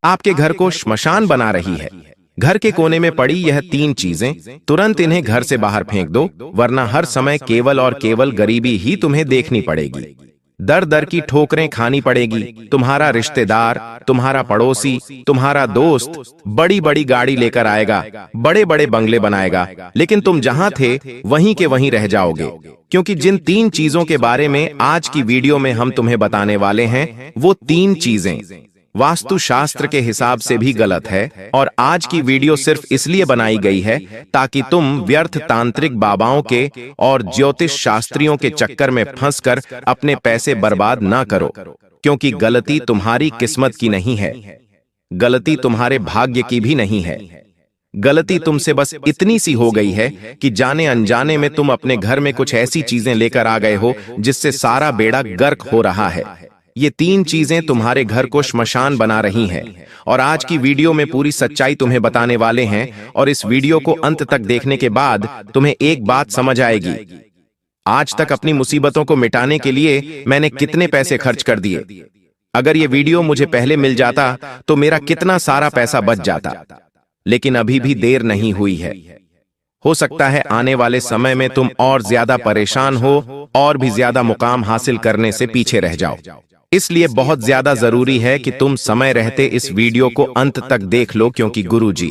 आपके घर को श्मशान बना रही है। घर के कोने में पड़ी यह तीन चीजें, तुरंत इन्हें घर से बाहर फेंक दो, वरना हर समय केवल और केवल गरीबी ही तुम्हें देखनी पड़ेगी। दर दर की ठोकरें खानी पड़ेगी। तुम्हारा रिश्तेदार, तुम्हारा पड़ोसी, तुम्हारा दोस्त बड़ी बड़ी गाड़ी लेकर आएगा, बड़े बड़े बंगले बनाएगा, लेकिन तुम जहां थे वहीं के वहीं रह जाओगे। क्योंकि जिन तीन चीजों के बारे में आज की वीडियो में हम तुम्हें बताने वाले हैं, वो तीन चीजें वास्तुशास्त्र के हिसाब से भी गलत है। और आज की वीडियो सिर्फ इसलिए बनाई गई है ताकि तुम व्यर्थ तांत्रिक बाबाओं के और ज्योतिष शास्त्रियों के चक्कर में फंसकर अपने पैसे बर्बाद ना करो। क्योंकि गलती तुम्हारी किस्मत की नहीं है, गलती तुम्हारे भाग्य की भी नहीं है। गलती तुमसे बस इतनी सी हो गई है कि जाने अनजाने में तुम अपने घर में कुछ ऐसी चीजें लेकर आ गए हो जिससे सारा बेड़ा गर्क हो रहा है। ये तीन चीजें तुम्हारे घर को श्मशान बना रही हैं और आज की वीडियो में पूरी सच्चाई तुम्हें बताने वाले हैं। और इस वीडियो को अंत तक देखने के बाद तुम्हें एक बात समझ आएगी, आज तक अपनी मुसीबतों को मिटाने के लिए मैंने कितने पैसे खर्च कर दिए। अगर ये वीडियो मुझे पहले मिल जाता तो मेरा कितना सारा पैसा बच जाता। लेकिन अभी भी देर नहीं हुई है। हो सकता है आने वाले समय में तुम और ज्यादा परेशान हो और भी ज्यादा मुकाम हासिल करने से पीछे रह जाओ। इसलिए बहुत ज्यादा जरूरी है कि तुम समय रहते इस वीडियो को अंत तक देख लो, क्योंकि गुरुजी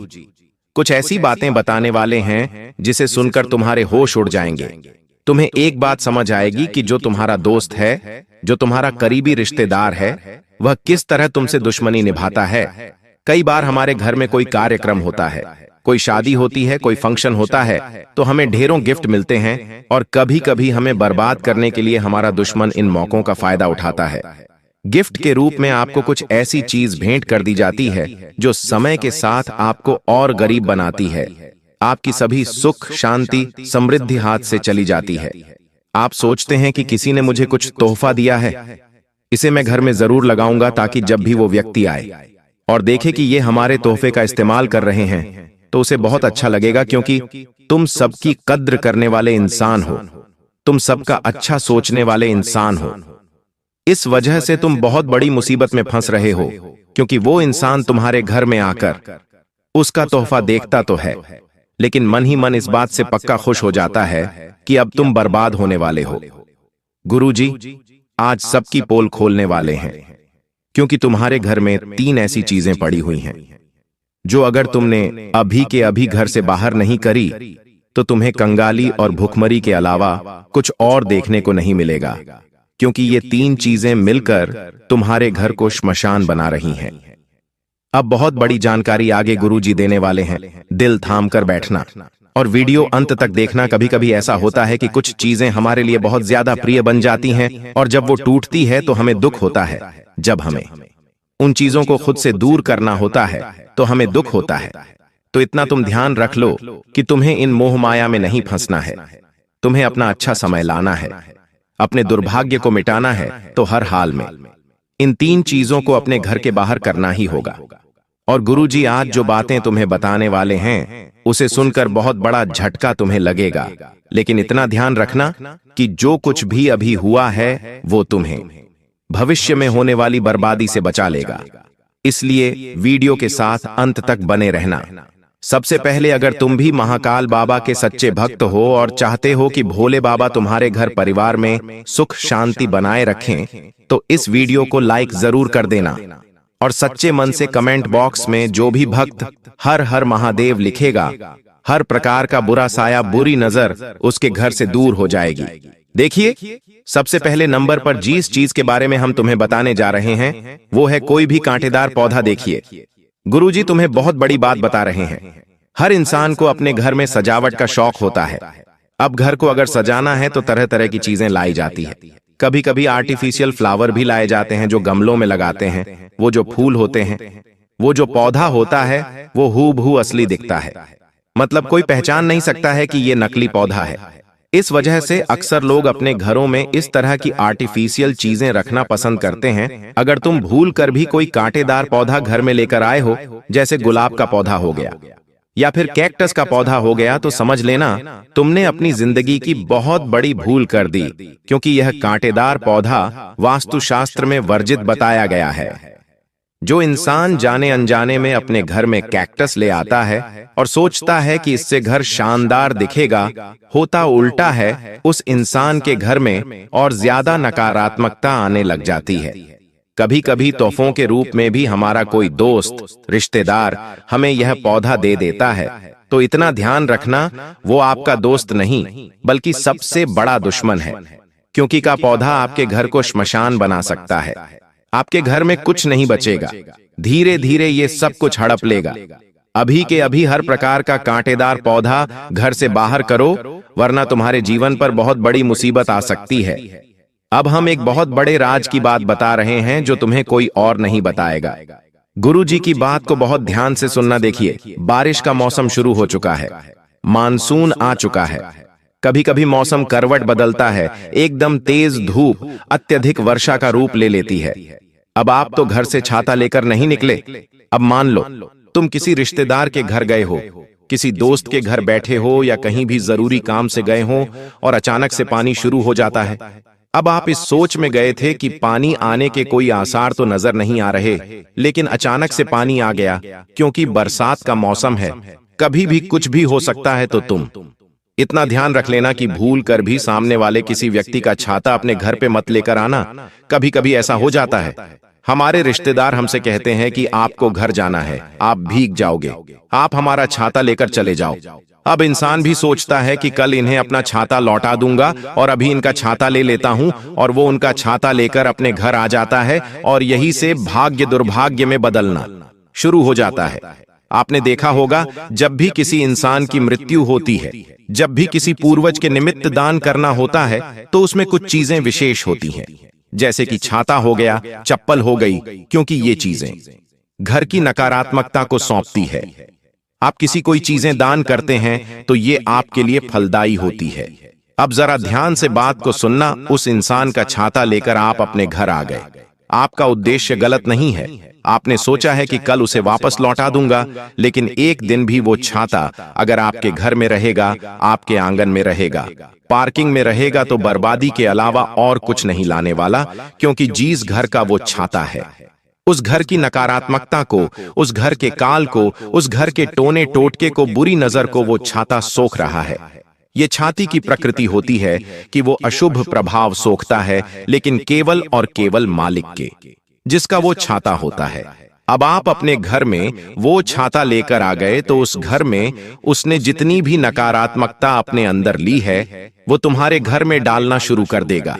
कुछ ऐसी बातें बताने वाले हैं जिसे सुनकर तुम्हारे होश उड़ जाएंगे। तुम्हें एक बात समझ आएगी कि जो तुम्हारा दोस्त है, जो तुम्हारा करीबी रिश्तेदार है, वह किस तरह तुमसे दुश्मनी निभाता है। कई बार हमारे घर में कोई कार्यक्रम होता है, कोई शादी होती है, कोई फंक्शन होता है, तो हमें ढेरों गिफ्ट मिलते हैं और कभी कभी हमें बर्बाद करने के लिए हमारा दुश्मन इन मौकों का फायदा उठाता है। गिफ्ट के रूप में आपको कुछ ऐसी चीज भेंट कर दी जाती है जो समय के साथ आपको और गरीब बनाती है। आपकी सभी सुख, शांति, समृद्धि हाथ से चली जाती है। आप सोचते हैं कि किसी ने मुझे कुछ तोहफा दिया है, इसे मैं घर में जरूर लगाऊंगा ताकि जब भी वो व्यक्ति आए और देखे कि ये हमारे तोहफे का इस्तेमाल कर रहे हैं तो उसे बहुत अच्छा लगेगा। क्योंकि तुम सबकी कद्र करने वाले इंसान हो, तुम सबका अच्छा सोचने वाले इंसान हो। इस वजह से तुम बहुत बड़ी मुसीबत में फंस रहे हो, क्योंकि वो इंसान तुम्हारे घर में आकर उसका तोहफा देखता तो है, लेकिन मन ही मन इस बात से पक्का खुश हो जाता है कि अब तुम बर्बाद होने वाले हो। गुरुजी आज सबकी पोल खोलने वाले हैं, क्योंकि तुम्हारे घर में तीन ऐसी चीजें पड़ी हुई हैं जो अगर तुमने अभी के अभी घर से बाहर नहीं करी तो तुम्हें कंगाली और भुखमरी के अलावा कुछ और देखने को नहीं मिलेगा। क्योंकि ये तीन चीजें मिलकर तुम्हारे घर को श्मशान बना रही हैं। अब बहुत बड़ी जानकारी आगे गुरुजी देने वाले हैं। दिल थाम कर बैठना और वीडियो अंत तक देखना। कभी कभी ऐसा होता है कि कुछ चीजें हमारे लिए बहुत ज्यादा प्रिय बन जाती हैं और जब वो टूटती है तो हमें दुख होता है। जब हमें उन चीजों को खुद से दूर करना होता है तो हमें दुख होता है। तो इतना तुम ध्यान रख लो कि तुम्हें इन मोह माया में नहीं फंसना है। तुम्हें अपना अच्छा समय लाना है, अपने दुर्भाग्य को मिटाना है, तो हर हाल में इन तीन चीजों को अपने घर के बाहर करना ही होगा। और गुरुजी आज जो बातें तुम्हें बताने वाले हैं उसे सुनकर बहुत बड़ा झटका तुम्हें लगेगा, लेकिन इतना ध्यान रखना कि जो कुछ भी अभी हुआ है वो तुम्हें भविष्य में होने वाली बर्बादी से बचा लेगा। इसलिए वीडियो के साथ अंत तक बने रहना। सबसे पहले, अगर तुम भी महाकाल बाबा के सच्चे भक्त हो और चाहते हो कि भोले बाबा तुम्हारे घर परिवार में सुख शांति बनाए रखें, तो इस वीडियो को लाइक जरूर कर देना और सच्चे मन से कमेंट बॉक्स में जो भी भक्त हर हर महादेव लिखेगा, हर प्रकार का बुरा साया, बुरी नजर उसके घर से दूर हो जाएगी। देखिए, सबसे पहले नंबर पर जिस चीज के बारे में हम तुम्हें बताने जा रहे हैं वो है कोई भी कांटेदार पौधा। देखिए, गुरुजी तुम्हें बहुत बड़ी बात बता रहे हैं। हर इंसान को अपने घर में सजावट का शौक होता है। अब घर को अगर सजाना है तो तरह तरह की चीजें लाई जाती है। कभी कभी आर्टिफिशियल फ्लावर भी लाए जाते हैं जो गमलों में लगाते हैं। वो जो फूल होते हैं, वो जो पौधा होता है, वो हूबहू असली दिखता है। मतलब कोई पहचान नहीं सकता है कि ये नकली पौधा है। इस वजह से अक्सर लोग अपने घरों में इस तरह की आर्टिफिशियल चीजें रखना पसंद करते हैं। अगर तुम भूल कर भी कोई कांटेदार पौधा घर में लेकर आए हो, जैसे गुलाब का पौधा हो गया या फिर कैक्टस का पौधा हो गया, तो समझ लेना तुमने अपनी जिंदगी की बहुत बड़ी भूल कर दी, क्योंकि यह कांटेदार पौधा वास्तुशास्त्र में वर्जित बताया गया है। जो इंसान जाने अनजाने में अपने घर में कैक्टस ले आता है और सोचता है कि इससे घर शानदार दिखेगा, होता उल्टा है। उस इंसान के घर में और ज्यादा नकारात्मकता आने लग जाती है। कभी कभी तोहफों के रूप में भी हमारा कोई दोस्त, रिश्तेदार हमें यह पौधा दे देता है, तो इतना ध्यान रखना, वो आपका दोस्त नहीं बल्कि सबसे बड़ा दुश्मन है। क्योंकि का पौधा आपके घर को श्मशान बना सकता है। आपके घर में कुछ नहीं बचेगा, धीरे धीरे ये सब कुछ हड़प लेगा। अभी के अभी हर प्रकार का कांटेदार पौधा घर से बाहर करो, वरना तुम्हारे जीवन पर बहुत बड़ी मुसीबत आ सकती है। अब हम एक बहुत बड़े राज की बात बता रहे हैं जो तुम्हें कोई और नहीं बताएगा। गुरुजी की बात को बहुत ध्यान से सुनना। देखिए, बारिश का मौसम शुरू हो चुका है, मानसून आ चुका है। कभी कभी मौसम करवट बदलता है, एकदम तेज धूप अत्यधिक वर्षा का रूप ले लेती है। अब आप तो घर से छाता लेकर नहीं निकले। अब मान लो तुम किसी रिश्तेदार के घर गए हो, किसी दोस्त के घर बैठे हो या कहीं भी जरूरी काम से गए हो और अचानक से पानी शुरू हो जाता है। अब आप इस सोच में गए थे कि पानी आने के कोई आसार तो नजर नहीं आ रहे, लेकिन अचानक से पानी आ गया। क्योंकि बरसात का मौसम है, कभी भी कुछ भी हो सकता है। तो तुम इतना ध्यान रख लेना कि भूल कर भी सामने वाले किसी व्यक्ति का छाता अपने घर पे मत लेकर आना। कभी कभी ऐसा हो जाता है, हमारे रिश्तेदार हमसे कहते हैं कि आपको घर जाना है, आप भीग जाओगे, आप हमारा छाता लेकर चले जाओ। अब इंसान भी सोचता है कि कल इन्हें अपना छाता लौटा दूंगा और अभी इनका छाता ले लेता हूं, और वो उनका छाता लेकर अपने घर आ जाता है और यही से भाग्य दुर्भाग्य में बदलना शुरू हो जाता है। आपने देखा होगा, जब भी किसी इंसान की मृत्यु होती है, जब भी किसी पूर्वज के निमित्त दान करना होता है, तो उसमें कुछ चीजें विशेष होती हैं, जैसे कि छाता हो गया, चप्पल हो गई, क्योंकि ये चीजें घर की नकारात्मकता को सौंपती है। आप किसी कोई चीजें दान करते हैं तो ये आपके लिए फलदायी होती है। अब जरा ध्यान से बात को सुनना। उस इंसान का छाता लेकर आप अपने घर आ गए। आपका उद्देश्य गलत नहीं है, आपने सोचा है कि कल उसे वापस लौटा दूंगा, लेकिन एक दिन भी वो छाता अगर आपके घर में रहेगा, आपके आंगन में रहेगा, पार्किंग में रहेगा, तो बर्बादी के अलावा और कुछ नहीं लाने वाला। क्योंकि जिस घर का वो छाता है, उस घर की नकारात्मकता को, उस घर के काल को, उस घर के टोने टोटके को, बुरी नजर को वो छाता सोख रहा है। ये छाती की प्रकृति होती है कि वो अशुभ प्रभाव सोखता है, लेकिन केवल और केवल मालिक के, जिसका वो छाता होता है। अब आप अपने घर में वो छाता लेकर आ गए, तो उस घर में उसने जितनी भी नकारात्मकता अपने अंदर ली है, वो तुम्हारे घर में डालना शुरू कर देगा।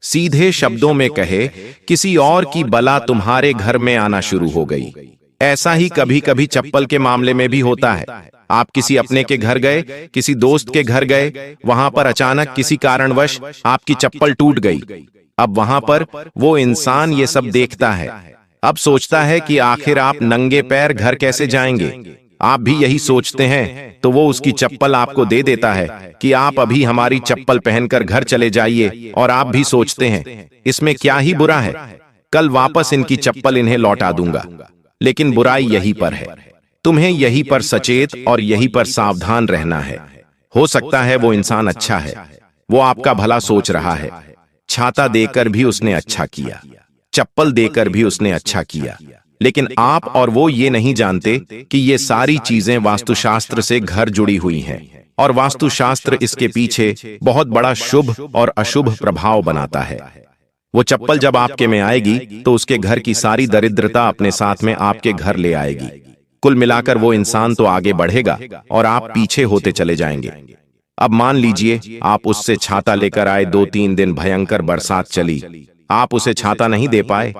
सीधे शब्दों में कहे, किसी और की बला तुम्हारे घर में आना शुरू हो गई। ऐसा ही कभी कभी चप्पल के मामले में भी होता है। आप किसी अपने के घर गए, किसी दोस्त के घर गए, वहां पर अचानक किसी कारणवश आपकी चप्पल टूट गई। अब वहां पर वो इंसान ये सब देखता है। अब सोचता है कि आखिर आप नंगे पैर घर कैसे जाएंगे। आप भी यही सोचते हैं, तो वो उसकी चप्पल आपको दे देता है कि आप अभी हमारी चप्पल पहनकर घर चले जाइए। और आप भी सोचते हैं, इसमें क्या ही बुरा है, कल वापस इनकी चप्पल इन्हें लौटा दूंगा। लेकिन बुराई यहीं पर है। तुम्हें यहीं पर सचेत और यहीं पर सावधान रहना है। हो सकता है वो इंसान अच्छा है, वो आपका भला सोच रहा है। छाता देकर भी उसने अच्छा किया, चप्पल देकर भी उसने अच्छा किया, लेकिन आप और वो ये नहीं जानते कि ये सारी चीजें वास्तुशास्त्र से घर जुड़ी हुई हैं, और वास्तुशास्त्र इसके पीछे बहुत बड़ा शुभ और अशुभ प्रभाव बनाता है। वो चप्पल जब आपके में आएगी, तो उसके घर की सारी दरिद्रता अपने साथ में आपके घर ले आएगी। कुल मिलाकर वो इंसान तो आगे बढ़ेगा और आप पीछे होते चले जाएंगे। अब मान लीजिए आप उससे छाता लेकर आए, 2-3 दिन भयंकर बरसात चली, आप उसे छाता नहीं दे पाए।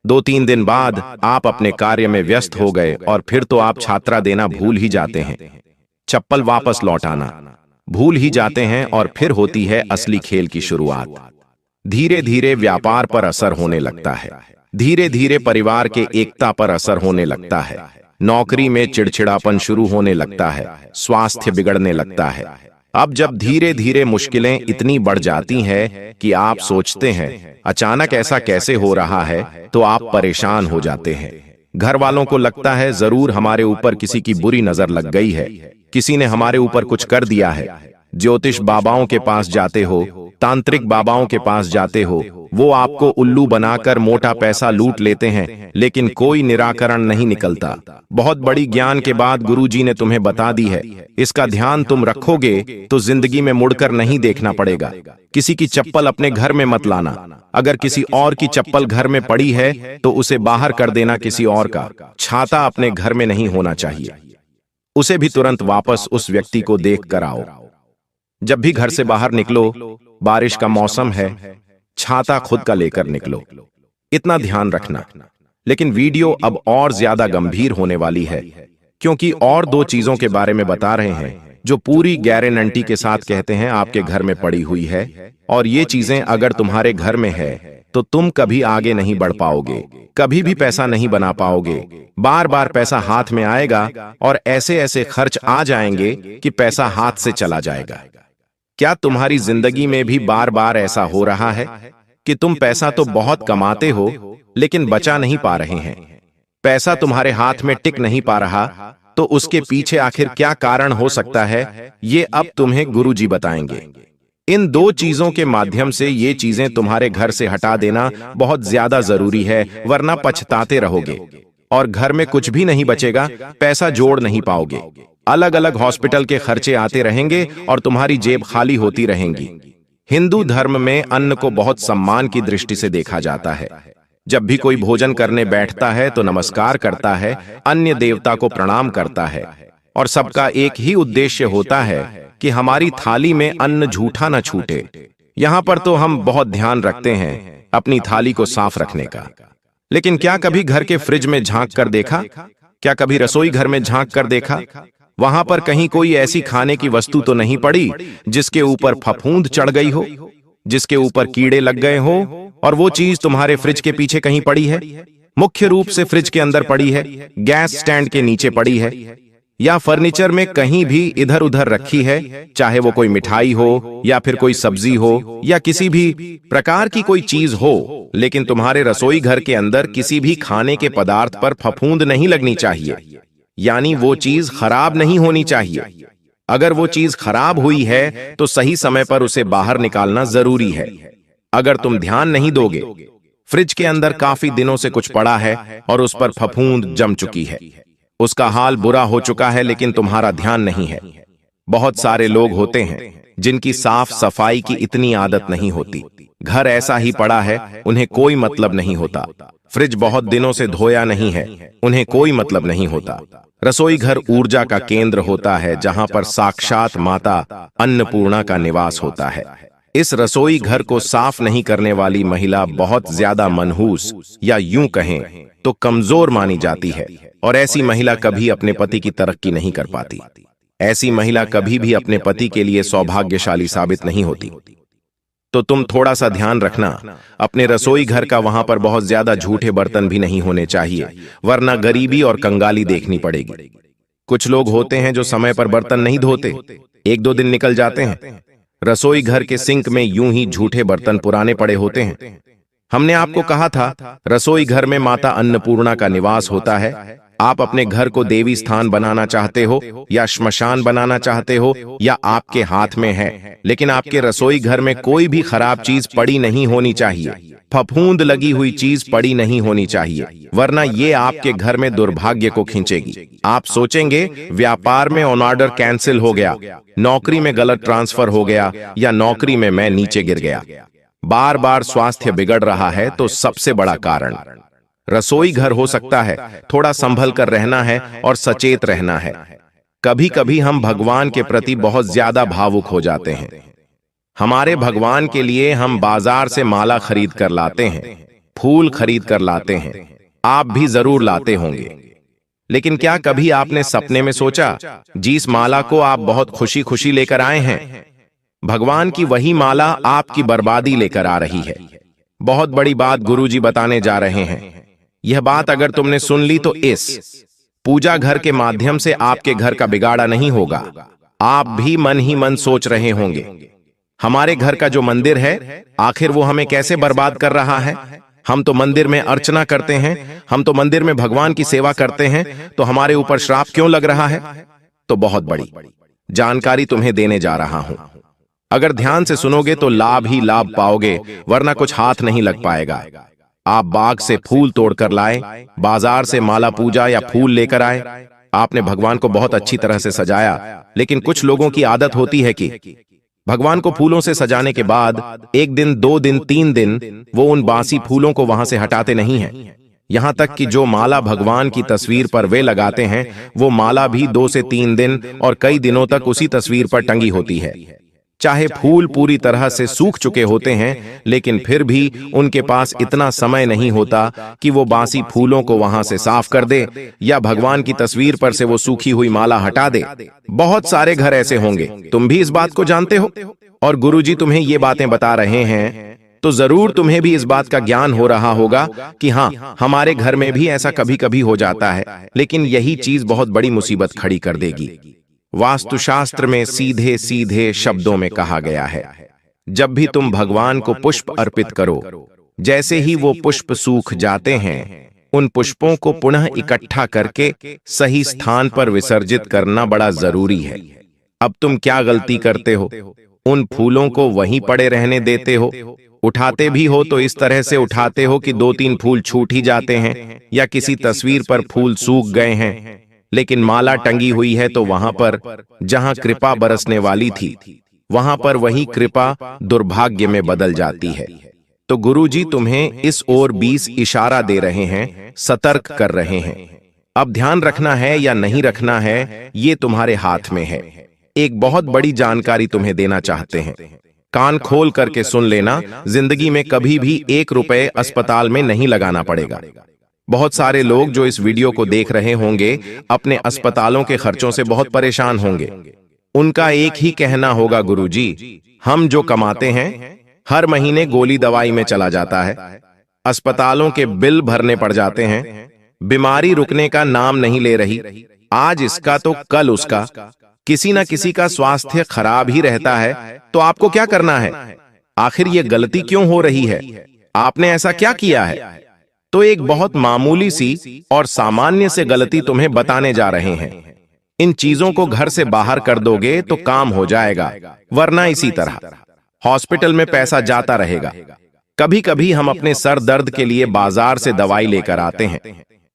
2-3 दिन बाद आप अपने कार्य में व्यस्त हो गए और फिर तो आप छात्रा देना भूल ही जाते हैं, चप्पल वापस लौटाना भूल ही जाते हैं, और फिर होती है असली खेल की शुरुआत। धीरे धीरे व्यापार पर असर होने लगता है, धीरे धीरे परिवार के एकता पर असर होने लगता है, नौकरी में चिड़चिड़ापन शुरू होने लगता है, स्वास्थ्य बिगड़ने लगता है। अब जब धीरे धीरे मुश्किलें इतनी बढ़ जाती हैं कि आप सोचते हैं अचानक ऐसा कैसे हो रहा है, तो आप परेशान हो जाते हैं। घर वालों को लगता है जरूर हमारे ऊपर किसी की बुरी नजर लग गई है, किसी ने हमारे ऊपर कुछ कर दिया है। ज्योतिष बाबाओं के पास जाते हो, तांत्रिक बाबाओं के पास जाते हो, वो आपको उल्लू बनाकर मोटा पैसा लूट लेते हैं, लेकिन कोई निराकरण नहीं निकलता। बहुत बड़ी ज्ञान के बाद गुरुजी ने तुम्हें बता दी है, इसका ध्यान तुम रखोगे तो जिंदगी में मुड़कर नहीं देखना पड़ेगा। किसी की चप्पल अपने घर में मत लाना। अगर किसी और की चप्पल घर में पड़ी है तो उसे बाहर कर देना। किसी और का छाता अपने घर में नहीं होना चाहिए। उसे भी तुरंत वापस उस व्यक्ति को देख कर आओ। जब भी घर से बाहर निकलो, बारिश का मौसम है, छाता खुद का लेकर निकलो। इतना ध्यान रखना। लेकिन वीडियो अब और ज्यादा गंभीर होने वाली है, क्योंकि और दो चीजों के बारे में बता रहे हैं जो पूरी गारंटी के साथ कहते हैं आपके घर में पड़ी हुई है, और ये चीजें अगर तुम्हारे घर में है तो तुम कभी आगे नहीं बढ़ पाओगे, कभी भी पैसा नहीं बना पाओगे। बार बार पैसा हाथ में आएगा और ऐसे ऐसे खर्च आ जाएंगे कि पैसा हाथ से चला जाएगा। क्या तुम्हारी जिंदगी में भी बार बार ऐसा हो रहा है कि तुम पैसा तो बहुत कमाते हो लेकिन बचा नहीं पा रहे हैं? पैसा तुम्हारे हाथ में टिक नहीं पा रहा, तो उसके पीछे आखिर क्या कारण हो सकता है, ये अब तुम्हें गुरुजी बताएंगे। इन दो चीजों के माध्यम से ये चीजें तुम्हारे घर से हटा देना बहुत ज्यादा जरूरी है, वरना पछताते रहोगे और घर में कुछ भी नहीं बचेगा, पैसा जोड़ नहीं पाओगे। अलग अलग हॉस्पिटल के खर्चे आते रहेंगे और तुम्हारी जेब खाली होती रहेंगी। हिंदू धर्म में अन्न को बहुत सम्मान की दृष्टि से देखा जाता है। जब भी कोई भोजन करने बैठता है तो नमस्कार करता है, अन्य देवता को प्रणाम करता है, और सबका एक ही उद्देश्य होता है कि हमारी थाली में अन्न झूठा न छूटे। यहां पर तो हम बहुत ध्यान रखते हैं अपनी थाली को साफ रखने का। लेकिन क्या कभी घर के फ्रिज में झांक कर देखा? क्या कभी रसोई घर में झांक कर देखा? वहां पर कहीं कोई ऐसी खाने की वस्तु तो नहीं पड़ी जिसके ऊपर फफूंद चढ़ गई हो, जिसके ऊपर कीड़े लग गए हो, और वो चीज तुम्हारे फ्रिज के पीछे कहीं पड़ी है? मुख्य रूप से फ्रिज के अंदर पड़ी है, गैस स्टैंड के नीचे पड़ी है, या फर्नीचर में कहीं भी इधर उधर रखी है, चाहे वो कोई मिठाई हो या फिर कोई सब्जी हो या किसी भी प्रकार की कोई चीज हो। लेकिन तुम्हारे रसोई घर के अंदर किसी भी खाने के पदार्थ पर फफूंद नहीं लगनी चाहिए, यानी वो चीज खराब नहीं होनी चाहिए। अगर वो चीज खराब हुई है तो सही समय पर उसे बाहर निकालना जरूरी है। अगर तुम ध्यान नहीं दोगे, फ्रिज के अंदर काफी दिनों से कुछ पड़ा है और उस पर फफूंद जम चुकी है, उसका हाल बुरा हो चुका है, लेकिन तुम्हारा ध्यान नहीं है। बहुत सारे लोग होते हैं जिनकी साफ सफाई की इतनी आदत नहीं होती। घर ऐसा ही पड़ा है, उन्हें कोई मतलब नहीं होता। फ्रिज बहुत दिनों से धोया नहीं है, उन्हें कोई मतलब नहीं होता। रसोई घर ऊर्जा का केंद्र होता है, जहां पर साक्षात माता अन्नपूर्णा का निवास होता है। इस रसोई घर को साफ नहीं करने वाली महिला बहुत ज्यादा मनहूस या यूं कहें तो कमजोर मानी जाती है, और ऐसी महिला कभी अपने पति की तरक्की नहीं कर पाती। ऐसी महिला कभी भी अपने पति के लिए सौभाग्यशाली साबित नहीं होती। तो तुम थोड़ा सा ध्यान रखना अपने रसोई घर का। वहां पर बहुत ज्यादा झूठे बर्तन भी नहीं होने चाहिए, वरना गरीबी और कंगाली देखनी पड़ेगी। कुछ लोग होते हैं जो समय पर बर्तन नहीं धोते, 1-2 दिन निकल जाते हैं। रसोई घर के सिंक में यूं ही झूठे बर्तन पुराने पड़े होते हैं। हमने आपको कहा था रसोई घर में माता अन्नपूर्णा का निवास होता है। आप अपने घर को देवी स्थान बनाना चाहते हो या श्मशान बनाना चाहते हो, या आपके हाथ में है, लेकिन आपके रसोई घर में कोई भी खराब चीज पड़ी नहीं होनी चाहिए, फफूंद लगी हुई चीज पड़ी नहीं होनी चाहिए, वरना ये आपके घर में दुर्भाग्य को खींचेगी। आप सोचेंगे व्यापार में ऑन ऑर्डर कैंसिल हो गया, नौकरी में गलत ट्रांसफर हो गया, या नौकरी में मैं नीचे गिर गया। बार बार स्वास्थ्य बिगड़ रहा है तो सबसे बड़ा कारण रसोई घर हो सकता है। थोड़ा संभल कर रहना है और सचेत रहना है। कभी कभी हम भगवान के प्रति बहुत ज्यादा भावुक हो जाते हैं। हमारे भगवान के लिए हम बाजार से माला खरीद कर लाते हैं, फूल खरीद कर लाते हैं, आप भी जरूर लाते होंगे। लेकिन क्या कभी आपने सपने में सोचा जिस माला को आप बहुत खुशी खुशी लेकर आए हैं, भगवान की वही माला आपकी बर्बादी लेकर आ रही है। बहुत बड़ी बात गुरुजी बताने जा रहे हैं। यह बात अगर तुमने सुन ली तो इस पूजा घर के माध्यम से आपके घर का बिगाड़ा नहीं होगा। आप भी मन ही मन सोच रहे होंगे हमारे घर का जो मंदिर है, आखिर वो हमें कैसे बर्बाद कर रहा है। हम तो मंदिर में अर्चना करते हैं, हम तो मंदिर में भगवान की सेवा करते हैं, तो हमारे ऊपर श्राप क्यों लग रहा है? तो बहुत बड़ी जानकारी तुम्हें देने जा रहा हूं। अगर ध्यान से सुनोगे तो लाभ ही लाभ पाओगे, वरना कुछ हाथ नहीं लग पाएगा। आप बाग से फूल तोड़कर लाए, बाजार से माला पूजा या फूल लेकर आए, आपने भगवान को बहुत अच्छी तरह से सजाया, लेकिन कुछ लोगों की आदत होती है कि भगवान को फूलों से सजाने के बाद 1 दिन, 2 दिन, 3 दिन वो उन बासी फूलों को वहां से हटाते नहीं हैं। यहां तक कि जो माला भगवान की तस्वीर पर वे लगाते हैं, वो माला भी 2 से 3 दिन और कई दिनों तक उसी तस्वीर पर टंगी होती है। चाहे फूल पूरी तरह से सूख चुके होते हैं, लेकिन फिर भी उनके पास इतना समय नहीं होता कि वो बासी फूलों को वहां से साफ कर दे या भगवान की तस्वीर पर से वो सूखी हुई माला हटा दे। बहुत सारे घर ऐसे होंगे, तुम भी इस बात को जानते हो, और गुरुजी तुम्हें ये बातें बता रहे हैं, तो जरूर तुम्हें भी इस बात का ज्ञान हो रहा होगा कि हाँ, हमारे घर में भी ऐसा कभी कभी हो जाता है, लेकिन यही चीज बहुत बड़ी मुसीबत खड़ी कर देगी। वास्तुशास्त्र में सीधे सीधे शब्दों में कहा गया है, जब भी तुम भगवान को पुष्प अर्पित करो, जैसे ही वो पुष्प सूख जाते हैं, उन पुष्पों को पुनः इकट्ठा करके सही स्थान पर विसर्जित करना बड़ा जरूरी है। अब तुम क्या गलती करते हो? उन फूलों को वहीं पड़े रहने देते हो। उठाते भी हो तो इस तरह से उठाते हो कि 2-3 फूल छूट ही जाते हैं, या किसी तस्वीर पर फूल सूख गए हैं, लेकिन माला टंगी हुई है तो वहां पर जहां कृपा बरसने वाली थी, वहां पर वही कृपा दुर्भाग्य में बदल जाती है। तो गुरुजी तुम्हें इस ओर 20 इशारा दे रहे हैं, सतर्क कर रहे हैं। अब ध्यान रखना है या नहीं रखना है, ये तुम्हारे हाथ में है। एक बहुत बड़ी जानकारी तुम्हें देना चाहते हैं, कान खोल करके सुन लेना। जिंदगी में कभी भी 1 रुपए अस्पताल में नहीं लगाना पड़ेगा। बहुत सारे लोग जो इस वीडियो को देख रहे होंगे, अपने अस्पतालों के खर्चों से बहुत परेशान होंगे। उनका एक ही कहना होगा, गुरुजी, हम जो कमाते हैं हर महीने गोली दवाई में चला जाता है, अस्पतालों के बिल भरने पड़ जाते हैं, बीमारी रुकने का नाम नहीं ले रही, आज इसका तो कल उसका, किसी ना किसी का स्वास्थ्य खराब ही रहता है, तो आपको क्या करना है? आखिर ये गलती क्यों हो रही है? आपने ऐसा क्या किया है? तो एक बहुत मामूली सी और सामान्य से गलती तुम्हें बताने जा रहे हैं। इन चीजों को घर से बाहर कर दोगे तो काम हो जाएगा, वरना इसी तरह हॉस्पिटल में पैसा जाता रहेगा। कभी कभी हम अपने सर दर्द के लिए बाजार से दवाई लेकर आते हैं,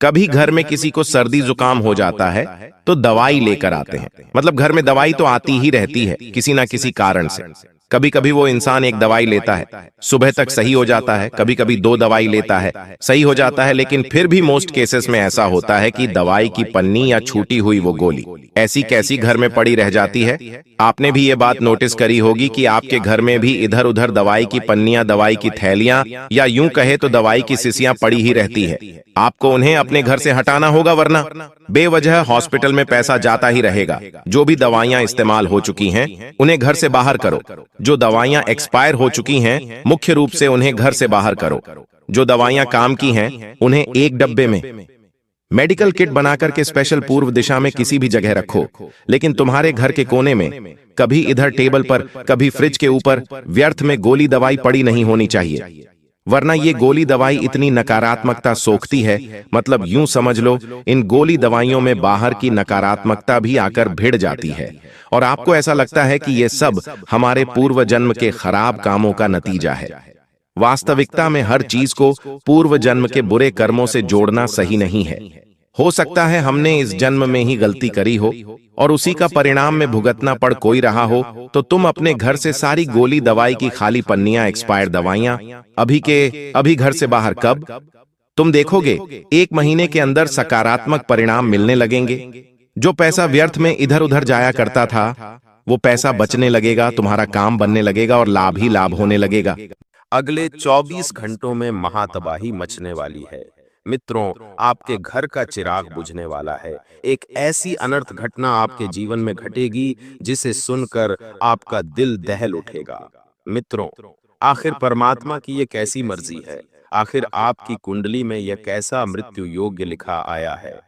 कभी घर में किसी को सर्दी जुकाम हो जाता है तो दवाई लेकर आते हैं। मतलब घर में दवाई तो आती ही रहती है किसी ना किसी कारण से। कभी कभी वो इंसान एक दवाई लेता है, सुबह तक सही हो जाता है, कभी कभी 2 दवाई लेता है, सही हो जाता है, लेकिन फिर भी मोस्ट केसेस में ऐसा होता है कि दवाई की पन्नी या छूटी हुई वो गोली ऐसी कैसी घर में पड़ी रह जाती है। आपने भी ये बात नोटिस करी होगी कि आपके घर में भी इधर उधर दवाई की पन्नियां, दवाई की थैलियां, या यूं कहे तो दवाई की शीशियां पड़ी ही रहती है। आपको उन्हें अपने घर से हटाना होगा, वरना बेवजह हॉस्पिटल में पैसा जाता ही रहेगा। जो भी दवाइयां इस्तेमाल हो चुकी हैं, उन्हें घर से बाहर करो। जो दवाइयां एक्सपायर हो चुकी हैं, मुख्य रूप से उन्हें घर से बाहर करो। जो दवाइयां काम की हैं, उन्हें एक डब्बे में मेडिकल किट बनाकर के स्पेशल पूर्व दिशा में किसी भी जगह रखो, लेकिन तुम्हारे घर के कोने में कभी इधर टेबल पर, कभी फ्रिज के ऊपर व्यर्थ में गोली दवाई पड़ी नहीं होनी चाहिए, वरना ये गोली दवाई इतनी नकारात्मकता सोखती है। मतलब यूं समझ लो, इन गोली दवाइयों में बाहर की नकारात्मकता भी आकर भिड़ जाती है, और आपको ऐसा लगता है कि ये सब हमारे पूर्व जन्म के खराब कामों का नतीजा है। वास्तविकता में हर चीज को पूर्व जन्म के बुरे कर्मों से जोड़ना सही नहीं है। हो सकता है हमने इस जन्म में ही गलती करी हो और उसी का परिणाम में भुगतना पड़ कोई रहा हो, तो तुम अपने घर से सारी गोली दवाई की खाली पन्नियां, एक्सपायर्ड दवाइयां अभी के अभी घर से बाहर कब तुम देखोगे 1 महीने के अंदर सकारात्मक परिणाम मिलने लगेंगे। जो पैसा व्यर्थ में इधर उधर जाया करता था, वो पैसा बचने लगेगा, तुम्हारा काम बनने लगेगा और लाभ ही लाभ होने लगेगा। अगले 24 घंटों में महातबाही मचने वाली है। मित्रों, आपके घर का चिराग बुझने वाला है। एक ऐसी अनर्थ घटना आपके जीवन में घटेगी जिसे सुनकर आपका दिल दहल उठेगा। मित्रों, आखिर परमात्मा की ये कैसी मर्जी है? आखिर आपकी कुंडली में यह कैसा मृत्यु योग्य लिखा आया है?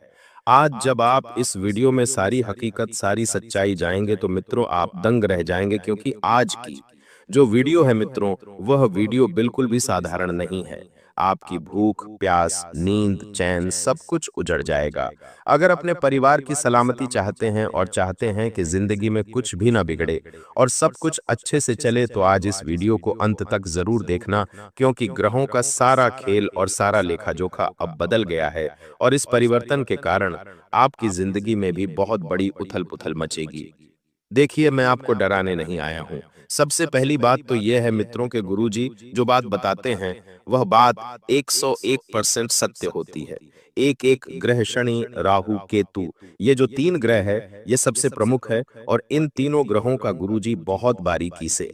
आज जब आप इस वीडियो में सारी हकीकत, सारी सच्चाई जाएंगे तो मित्रों आप दंग रह जाएंगे, क्योंकि आज की जो वीडियो है मित्रों, वह वीडियो बिल्कुल भी साधारण नहीं है। आपकी भूख, प्यास, नींद, चैन सब कुछ उजड़ जाएगा। अगर अपने परिवार की सलामती चाहते हैं और चाहते हैं कि जिंदगी में कुछ भी ना बिगड़े और सब कुछ अच्छे से चले, तो आज इस वीडियो को अंत तक जरूर देखना, क्योंकि ग्रहों का सारा खेल और सारा लेखा जोखा अब बदल गया है और इस परिवर्तन के कारण आपकी जिंदगी में भी बहुत बड़ी उथल पुथल मचेगी। देखिए, मैं आपको डराने नहीं आया हूँ। सबसे पहली बात तो यह है मित्रों के गुरुजी जो बात बताते हैं वह बात 101% सत्य होती है। एक एक ग्रह शनि, राहु, केतु, ये जो तीन ग्रह है ये सबसे प्रमुख है और इन तीनों ग्रहों का गुरुजी बहुत बारीकी से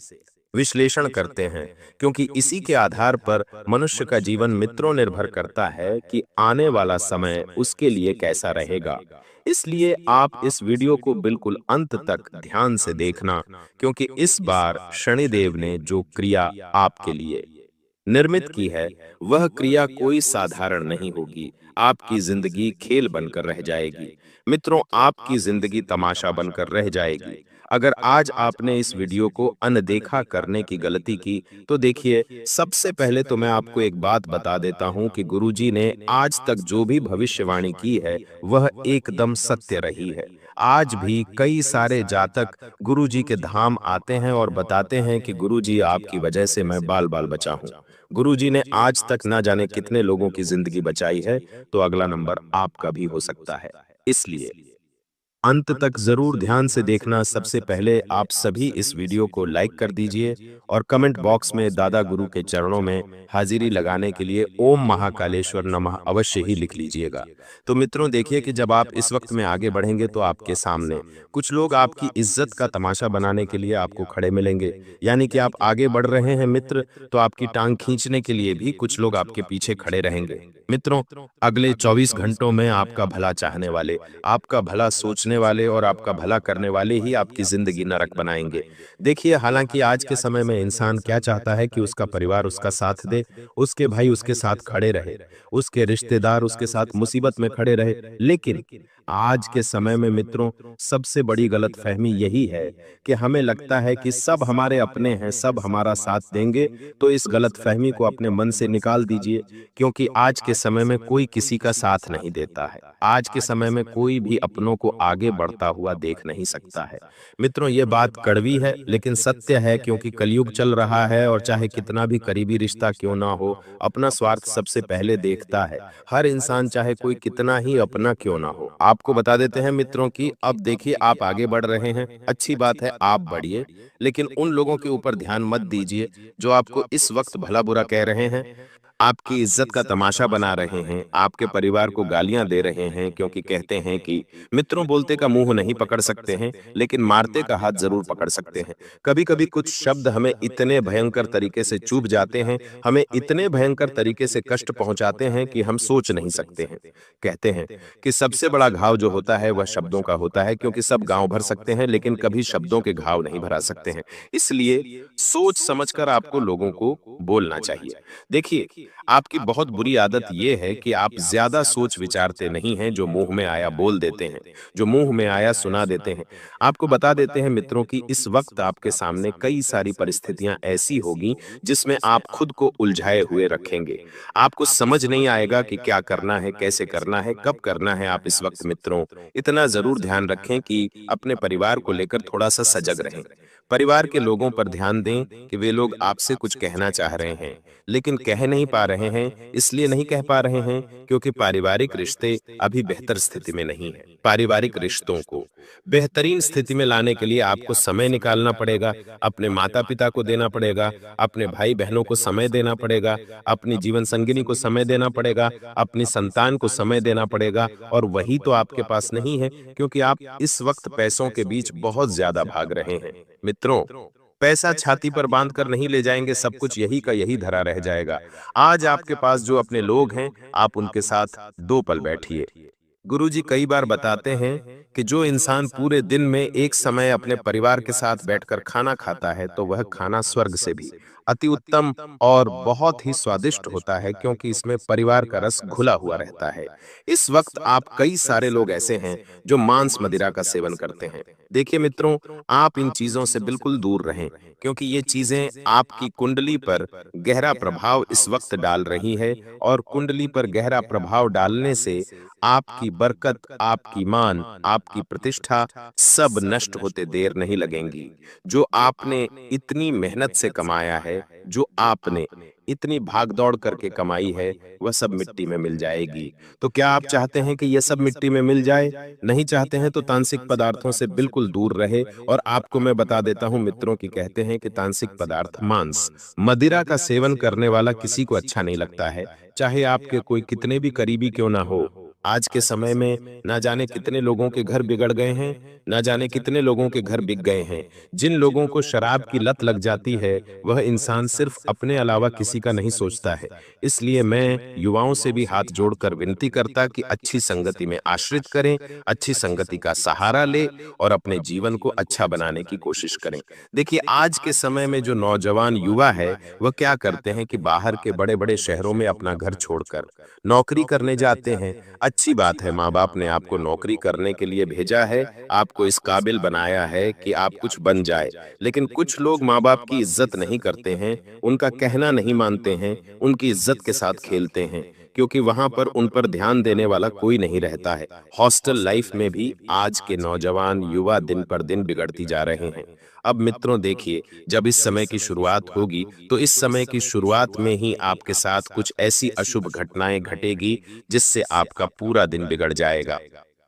विश्लेषण करते हैं, क्योंकि इसी के आधार पर मनुष्य का जीवन मित्रों निर्भर करता है कि आने वाला समय उसके लिए कैसा रहेगा। इसलिए आप इस वीडियो को बिल्कुल अंत तक ध्यान से देखना, क्योंकि इस बार शनिदेव ने जो क्रिया आपके लिए निर्मित की है वह क्रिया कोई साधारण नहीं होगी। आपकी जिंदगी खेल बनकर रह जाएगी मित्रों, आपकी जिंदगी तमाशा बनकर रह जाएगी। अगर आज आपने इस वीडियो को अनदेखा करने की गलती की तो देखिए, सबसे पहले तो मैं आपको एक बात बता देता हूं कि गुरुजी ने आज तक जो भी भविष्यवाणी की है वह एकदम सत्य रही है। आज भी कई सारे जातक गुरुजी के धाम आते हैं और बताते हैं कि गुरुजी आपकी वजह से मैं बाल बाल बचा हूं। गुरुजी ने आज तक ना जाने कितने लोगों की जिंदगी बचाई है, तो अगला नंबर आपका भी हो सकता है। इसलिए अंत तक जरूर ध्यान से देखना। सबसे पहले आप सभी इस वीडियो को लाइक कर दीजिए और कमेंट बॉक्स में दादा गुरु के चरणों में हाजिरी लगाने के लिए ओम महाकालेश्वर नमः अवश्य ही लिख लीजिएगा। तो मित्रों देखिए कि जब आप इस वक्त में आगे बढ़ेंगे तो आपके सामने कुछ लोग आपकी इज्जत का तमाशा बनाने के लिए आपको खड़े मिलेंगे। यानी कि आप आगे बढ़ रहे हैं मित्र, तो आपकी टांग खींचने के लिए भी कुछ लोग आपके पीछे खड़े रहेंगे। मित्रों, अगले 24 घंटों में आपका भला चाहने वाले, आपका भला सोचने वाले और आपका भला करने वाले ही आपकी जिंदगी नरक बनाएंगे। देखिए, हालांकि आज के समय में इंसान क्या चाहता है कि उसका परिवार उसका साथ दे, उसके भाई उसके साथ खड़े रहे, उसके रिश्तेदार उसके साथ मुसीबत में खड़े रहे, लेकिन आज के समय में मित्रों सबसे बड़ी गलतफहमी यही है कि हमें लगता है कि सब हमारे अपने हैं, सब हमारा साथ देंगे। तो इस गलतफहमी को अपने मन से निकाल दीजिए, क्योंकि आज के समय में कोई किसी का साथ नहीं देता है। आज के समय में कोई भी अपनों को आगे बढ़ता हुआ देख नहीं सकता है। मित्रों, ये बात कड़वी है लेकिन सत्य है, क्योंकि कलयुग चल रहा है और चाहे कितना भी करीबी रिश्ता क्यों ना हो, अपना स्वार्थ सबसे पहले देखता है हर इंसान, चाहे कोई कितना ही अपना क्यों ना हो। आपको बता देते हैं मित्रों की अब देखिए, आप आगे बढ़ रहे हैं, अच्छी बात है, आप बढ़िए, लेकिन उन लोगों के ऊपर ध्यान मत दीजिए जो आपको इस वक्त भला बुरा कह रहे हैं, आपकी इज्जत का तमाशा बना रहे हैं, आपके परिवार को गालियां दे रहे हैं, क्योंकि कहते हैं कि मित्रों बोलते का मुंह नहीं पकड़ सकते हैं लेकिन मारते का हाथ जरूर पकड़ सकते हैं। कभी कभी कुछ शब्द हमें इतने भयंकर तरीके से चुभ जाते हैं, हमें इतने भयंकर तरीके से कष्ट पहुंचाते हैं कि हम सोच नहीं सकते हैं। कहते हैं कि सबसे बड़ा घाव जो होता है वह शब्दों का होता है, क्योंकि सब गांव भर सकते हैं लेकिन कभी शब्दों के घाव नहीं भरा सकते हैं। इसलिए सोच समझकर आपको लोगों को बोलना चाहिए। देखिए, आपकी बहुत बुरी आदत यह है कि आप ज्यादा सोच विचारते नहीं हैं, जो मुंह में आया बोल देते हैं, जो मुंह में आया सुना देते हैं। आपको बता देते हैं मित्रों कि इस वक्त आपके सामने कई सारी परिस्थितियां ऐसी होगी जिसमें आप खुद को उलझाए हुए रखेंगे। आपको समझ नहीं आएगा कि क्या करना है, कैसे करना है, कब करना है। आप इस वक्त मित्रों इतना जरूर ध्यान रखें कि अपने परिवार को लेकर थोड़ा सा सजग रहें। परिवार के लोगों पर ध्यान दें कि वे लोग आपसे कुछ कहना चाह रहे हैं लेकिन कह नहीं पा रहे हैं। इसलिए नहीं कह पा रहे हैं क्योंकि पारिवारिक रिश्ते अभी बेहतर स्थिति में नहीं है। पारिवारिक रिश्तों को बेहतरीन स्थिति में लाने के लिए आपको समय निकालना पड़ेगा, अपने माता पिता को देना पड़ेगा, अपने भाई बहनों को समय देना पड़ेगा, अपनी जीवन संगिनी को समय देना पड़ेगा, अपनी संतान को समय देना पड़ेगा। और वही तो आपके पास नहीं है, क्योंकि आप इस वक्त पैसों के बीच बहुत ज्यादा भाग रहे हैं। मित्रों, पैसा छाती पर बांध कर नहीं ले जाएंगे, सब कुछ यही का यही धरा रह जाएगा। आज आपके पास जो अपने लोग हैं, आप उनके साथ 2 पल बैठिए। गुरुजी कई बार बताते हैं कि जो इंसान पूरे दिन में एक समय अपने परिवार के साथ बैठकर खाना खाता है, तो वह खाना स्वर्ग से भी अति उत्तम और बहुत ही स्वादिष्ट होता है क्योंकि इसमें परिवार का रस घुला हुआ रहता है। इस वक्त आप कई सारे लोग ऐसे हैं जो मांस मदिरा का सेवन करते हैं। देखिए मित्रों, आप इन चीजों से बिल्कुल दूर रहें क्योंकि ये चीजें आपकी कुंडली पर गहरा प्रभाव इस वक्त डाल रही है और कुंडली पर गहरा प्रभाव डालने से आपकी बरकत, आपकी मान, आपकी प्रतिष्ठा सब नष्ट होते देर नहीं लगेंगी। जो आपने इतनी मेहनत से कमाया है, जो आपने इतनी भाग-दौड़ करके कमाई है, वह सब मिट्टी में मिल जाएगी। तो क्या आप चाहते हैं कि यह सब मिट्टी में मिल जाए? नहीं चाहते हैं तो तांत्रिक पदार्थों से बिल्कुल दूर रहे और आपको मैं बता देता हूँ मित्रों कि कहते हैं कि तांत्रिक पदार्थ मांस, मदिरा का सेवन करने वाला किसी को अच्छा नहीं लगता है, चाहे आपके कोई कितने भी करीबी क्यों ना हो। आज के समय में ना जाने कितने लोगों के घर बिगड़ गए हैं, ना जाने कितने लोगों के घर बिक गए हैं। जिन लोगों को शराब की लत लग जाती है, वह इंसान सिर्फ अपने अलावा किसी का नहीं सोचता है। इसलिए मैं युवाओं से भी हाथ जोड़कर विनती करता कि अच्छी संगति में आश्रित करें, अच्छी संगति का सहारा ले और अपने जीवन को अच्छा बनाने की कोशिश करें। देखिए, आज के समय में जो नौजवान युवा है, वह क्या करते हैं कि बाहर के बड़े-बड़े शहरों में अपना घर छोड़कर नौकरी करने जाते हैं। अच्छी बात है, माँ-बाप ने आपको नौकरी करने के लिए भेजा है, आपको इस काबिल बनाया है कि आप कुछ बन जाए। लेकिन कुछ लोग माँ-बाप की इज्जत नहीं करते हैं, उनका कहना नहीं मानते हैं, उनकी इज्जत के साथ खेलते हैं, क्योंकि वहां पर उन पर ध्यान देने वाला कोई नहीं रहता है। हॉस्टल लाइफ में भी आज के नौजवान युवा दिन पर दिन बिगड़ती जा रहे हैं। अब मित्रों देखिए, जब इस समय की शुरुआत होगी, तो इस समय की शुरुआत में ही आपके साथ कुछ ऐसी अशुभ घटनाएं घटेगी, जिससे आपका पूरा दिन बिगड़ जाएगा।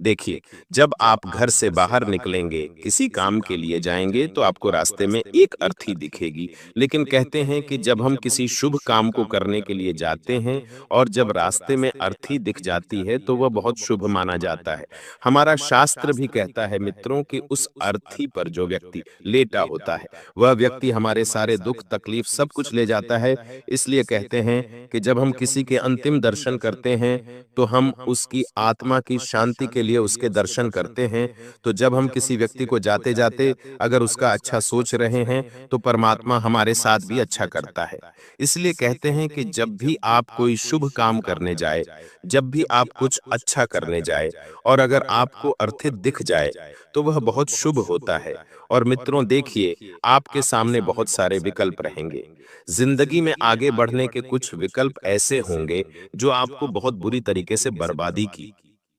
देखिए, जब आप घर से बाहर निकलेंगे, किसी काम के लिए जाएंगे, तो आपको रास्ते में एक अर्थी दिखेगी। लेकिन कहते हैं कि जब हम किसी शुभ काम को करने के लिए जाते हैं और जब रास्ते में अर्थी दिख जाती है, तो वह बहुत शुभ माना जाता है। हमारा शास्त्र भी कहता है मित्रों कि उस अर्थी पर जो व्यक्ति लेटा होता है, वह व्यक्ति हमारे सारे दुख, तकलीफ सब कुछ ले जाता है। इसलिए कहते हैं कि जब हम किसी के अंतिम दर्शन करते हैं, तो हम उसकी आत्मा की शांति के लिए उसके दर्शन करते हैं। तो जब हम किसी व्यक्ति को जाते जाते अगर उसका अच्छा सोच रहे हैं, तो परमात्मा हमारे साथ भी अच्छा करता है। इसलिए कहते हैं कि जब भी आप कोई शुभ काम करने जाए, जब भी आप कुछ अच्छा करने जाए और अगर आपको अर्थित दिख जाए, तो वह बहुत शुभ होता है। और मित्रों देखिए, आपके सामने बहुत सारे विकल्प रहेंगे। जिंदगी में आगे बढ़ने के कुछ विकल्प ऐसे होंगे जो आपको बहुत बुरी तरीके से बर्बादी की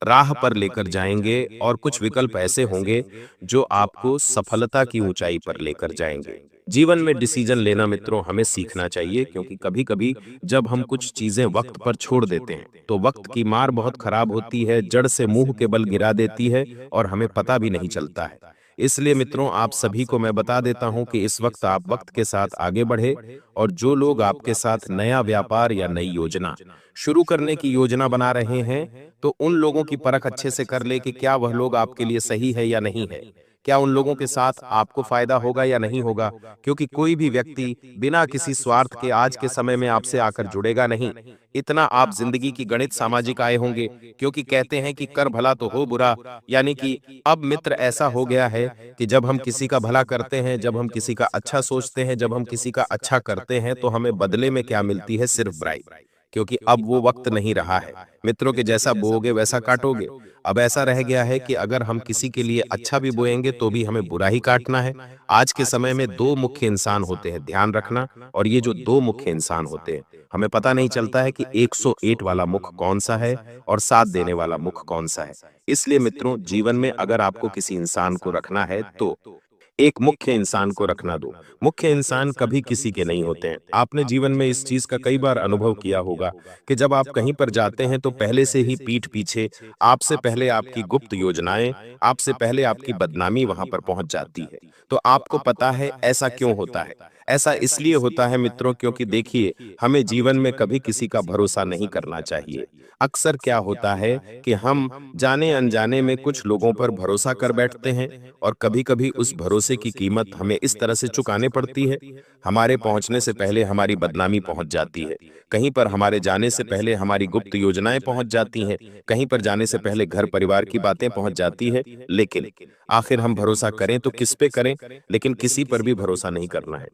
राह पर लेकर जाएंगे और कुछ विकल्प ऐसे होंगे जो आपको सफलता की ऊंचाई पर लेकर जाएंगे। जीवन में डिसीजन लेना मित्रों हमें सीखना चाहिए, क्योंकि कभी-कभी जब हम कुछ चीजें वक्त पर छोड़ देते हैं, तो वक्त की मार बहुत खराब होती है, जड़ से मुंह के बल गिरा देती है और हमें पता भी नहीं चलता है। इसलिए मित्रों, आप सभी को मैं बता देता हूं कि इस वक्त आप वक्त के साथ आगे बढ़े और जो लोग आपके साथ नया व्यापार या नई योजना शुरू करने की योजना बना रहे हैं, तो उन लोगों की परख अच्छे से कर ले कि क्या वह लोग आपके लिए सही है या नहीं है। क्या उन लोगों के साथ आपको फायदा होगा या नहीं होगा, क्योंकि कोई भी व्यक्ति बिना किसी स्वार्थ के आज के समय में आपसे आकर जुड़ेगा नहीं। इतना आप जिंदगी की गणित सामाजिक आए होंगे, क्योंकि कहते हैं कि कर भला तो हो बुरा, यानी कि अब मित्र ऐसा हो गया है कि जब हम किसी का भला करते हैं, जब हम किसी का अच्छा सोचते हैं, जब हम किसी का अच्छा करते हैं, तो हमें बदले में क्या मिलती है? सिर्फ बुराई। क्योंकि अब वो वक्त नहीं रहा है मित्रों के जैसा बोओगे वैसा काटोगे। अब ऐसा रह गया है कि अगर हम किसी के लिए अच्छा भी बोएंगे तो भी हमें बुरा ही काटना है। आज के समय में दो मुख्य इंसान होते हैं, ध्यान रखना। और ये जो दो मुख्य इंसान होते हैं, हमें पता नहीं चलता है कि 108 वाला मुख कौन सा है और साथ देने वाला मुख कौन सा है। इसलिए मित्रों, जीवन में अगर आपको किसी इंसान को रखना है तो एक मुख्य इंसान को रखना दो। मुख्य इंसान कभी किसी के नहीं होते हैं। आपने जीवन में इस चीज का कई बार अनुभव किया होगा कि जब आप कहीं पर जाते हैं तो पहले से ही पीठ पीछे आपसे पहले आपकी गुप्त योजनाएं, आपसे पहले आपकी बदनामी वहां पर पहुंच जाती है। तो आपको पता है ऐसा क्यों होता है? ऐसा इसलिए होता है मित्रों, क्योंकि देखिए, हमें जीवन में कभी किसी का भरोसा नहीं करना चाहिए। अक्सर क्या होता है कि हम जाने अनजाने में कुछ लोगों पर भरोसा कर बैठते हैं और कभी-कभी उस भरोसे की कीमत हमें इस तरह से चुकाने पड़ती है। हमारे पहुंचने से पहले हमारी बदनामी पहुंच जाती है। कहीं पर हमारे जाने से पहले हमारी गुप्त योजनाएं पहुंच जाती हैं। कहीं पर जाने से पहले घर परिवार की बातें पहुंच जाती है। लेकिन आखिर हम भरोसा करें तो किस पे करें? लेकिन किसी पर भी भरोसा नहीं करना है।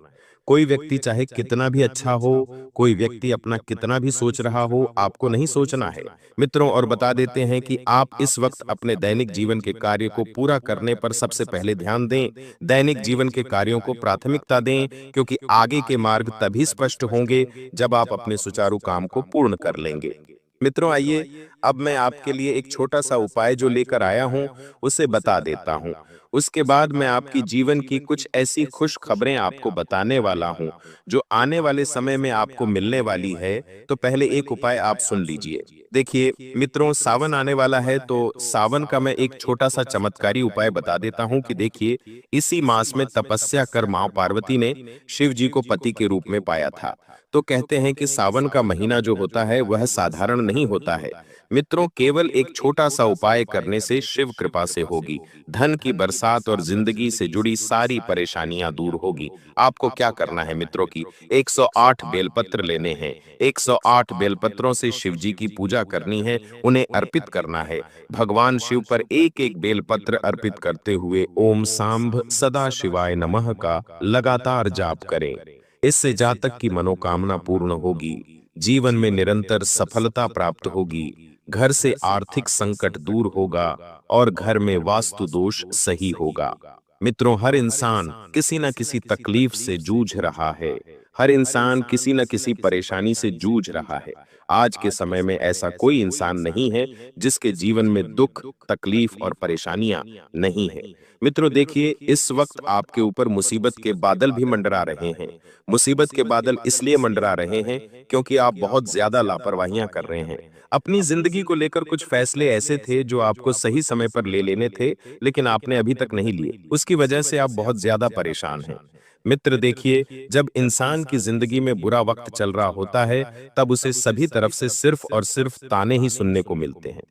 कोई व्यक्ति चाहे कितना भी अच्छा हो, कोई व्यक्ति अपना कितना भी सोच रहा हो, आपको नहीं सोचना है। मित्रों, और बता देते हैं कि आप इस वक्त अपने दैनिक जीवन के कार्य को पूरा करने पर सबसे पहले ध्यान दें। दैनिक जीवन के कार्यों को प्राथमिकता दें, क्योंकि आगे के मार्ग तभी स्पष्ट होंगे जब आप अपने सुचारू काम को पूर्ण कर लेंगे। मित्रों, आइए अब मैं आपके लिए एक छोटा सा उपाय जो लेकर आया हूं उसे बता देता हूं। उसके बाद मैं आपकी जीवन की कुछ ऐसी खुश खबरें आपको बताने वाला हूं जो आने वाले समय में आपको मिलने वाली है। तो पहले एक उपाय आप सुन लीजिए। देखिए मित्रों, सावन आने वाला है, तो सावन का मैं एक छोटा सा चमत्कारी उपाय बता देता हूं कि देखिए, इसी मास में तपस्या कर मां पार्वती ने शिव जी को पति के रूप में पाया था। तो कहते हैं कि सावन का महीना जो होता है वह साधारण नहीं होता है। मित्रों, केवल एक छोटा सा उपाय करने से शिव कृपा से होगी धन की बरसात और जिंदगी से जुड़ी सारी परेशानियां दूर होगी। आपको क्या करना है मित्रों की 108 बेलपत्र लेने हैं। 108 बेलपत्रों से शिव जी की पूजा करनी है, उन्हें अर्पित करना है। भगवान शिव पर एक एक बेलपत्र अर्पित करते हुए ओम सांभ सदा शिवाय नमः का लगातार जाप करें। इससे जातक की मनोकामना पूर्ण होगी, जीवन में निरंतर सफलता प्राप्त होगी, घर से आर्थिक संकट दूर होगा और घर में वास्तु दोष सही होगा। मित्रों, हर इंसान किसी न किसी तकलीफ से जूझ रहा है। हर इंसान किसी न किसी परेशानी से जूझ रहा है। आज के समय में ऐसा कोई इंसान नहीं है जिसके जीवन में दुख, तकलीफ और परेशानियां नहीं है। मित्रों देखिए, इस वक्त आपके ऊपर मुसीबत के बादल भी मंडरा रहे हैं। मुसीबत के बादल इसलिए मंडरा रहे हैं क्योंकि आप बहुत ज्यादा लापरवाहियां कर रहे हैं। अपनी जिंदगी को लेकर कुछ फैसले ऐसे थे जो आपको सही समय पर ले लेने थे, लेकिन आपने अभी तक नहीं लिए। उसकी वजह से आप बहुत ज्यादा परेशान हैं। मित्र देखिए, जब इंसान की जिंदगी में बुरा वक्त चल रहा होता है, तब उसे सभी तरफ से सिर्फ और सिर्फ ताने ही सुनने को मिलते हैं।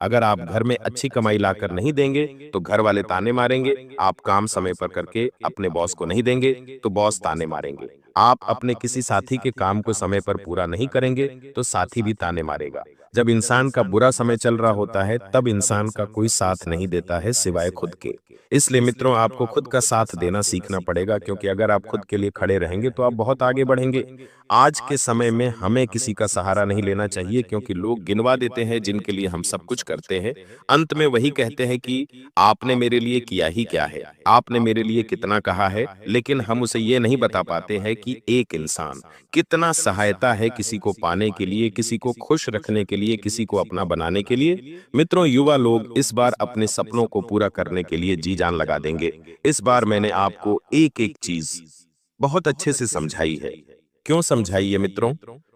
अगर आप घर में अच्छी कमाई लाकर नहीं देंगे तो घर वाले ताने मारेंगे। आप काम समय पर करके अपने बॉस को नहीं देंगे तो बॉस ताने मारेंगे। आप अपने किसी साथी के काम को समय पर पूरा नहीं करेंगे तो साथी भी ताने मारेगा। जब इंसान का बुरा समय चल रहा होता है तब इंसान का कोई साथ नहीं देता है सिवाय खुद के। इसलिए मित्रों, आपको खुद का साथ देना सीखना पड़ेगा, क्योंकि अगर आप खुद के लिए खड़े रहेंगे तो आप बहुत आगे बढ़ेंगे। आज के समय में हमें किसी का सहारा नहीं लेना चाहिए, क्योंकि लोग गिनवा देते हैं जिनके लिए हम सब कुछ करते हैं। अंत में वही कहते हैं कि आपने मेरे लिए किया ही क्या है, आपने मेरे लिए कितना कहा है, लेकिन हम उसे ये नहीं बता पाते हैं कि एक इंसान कितना सहायता है किसी को पाने के लिए, किसी को खुश रखने के लिए, किसी को अपना बनाने के लिए। मित्रों, युवा लोग इस बार अपने सपनों को पूरा करने के लिए जी जान लगा देंगे। इस बार मैंने आपको एक एक चीज बहुत अच्छे से समझाई है। क्यों समझाई है मित्रों?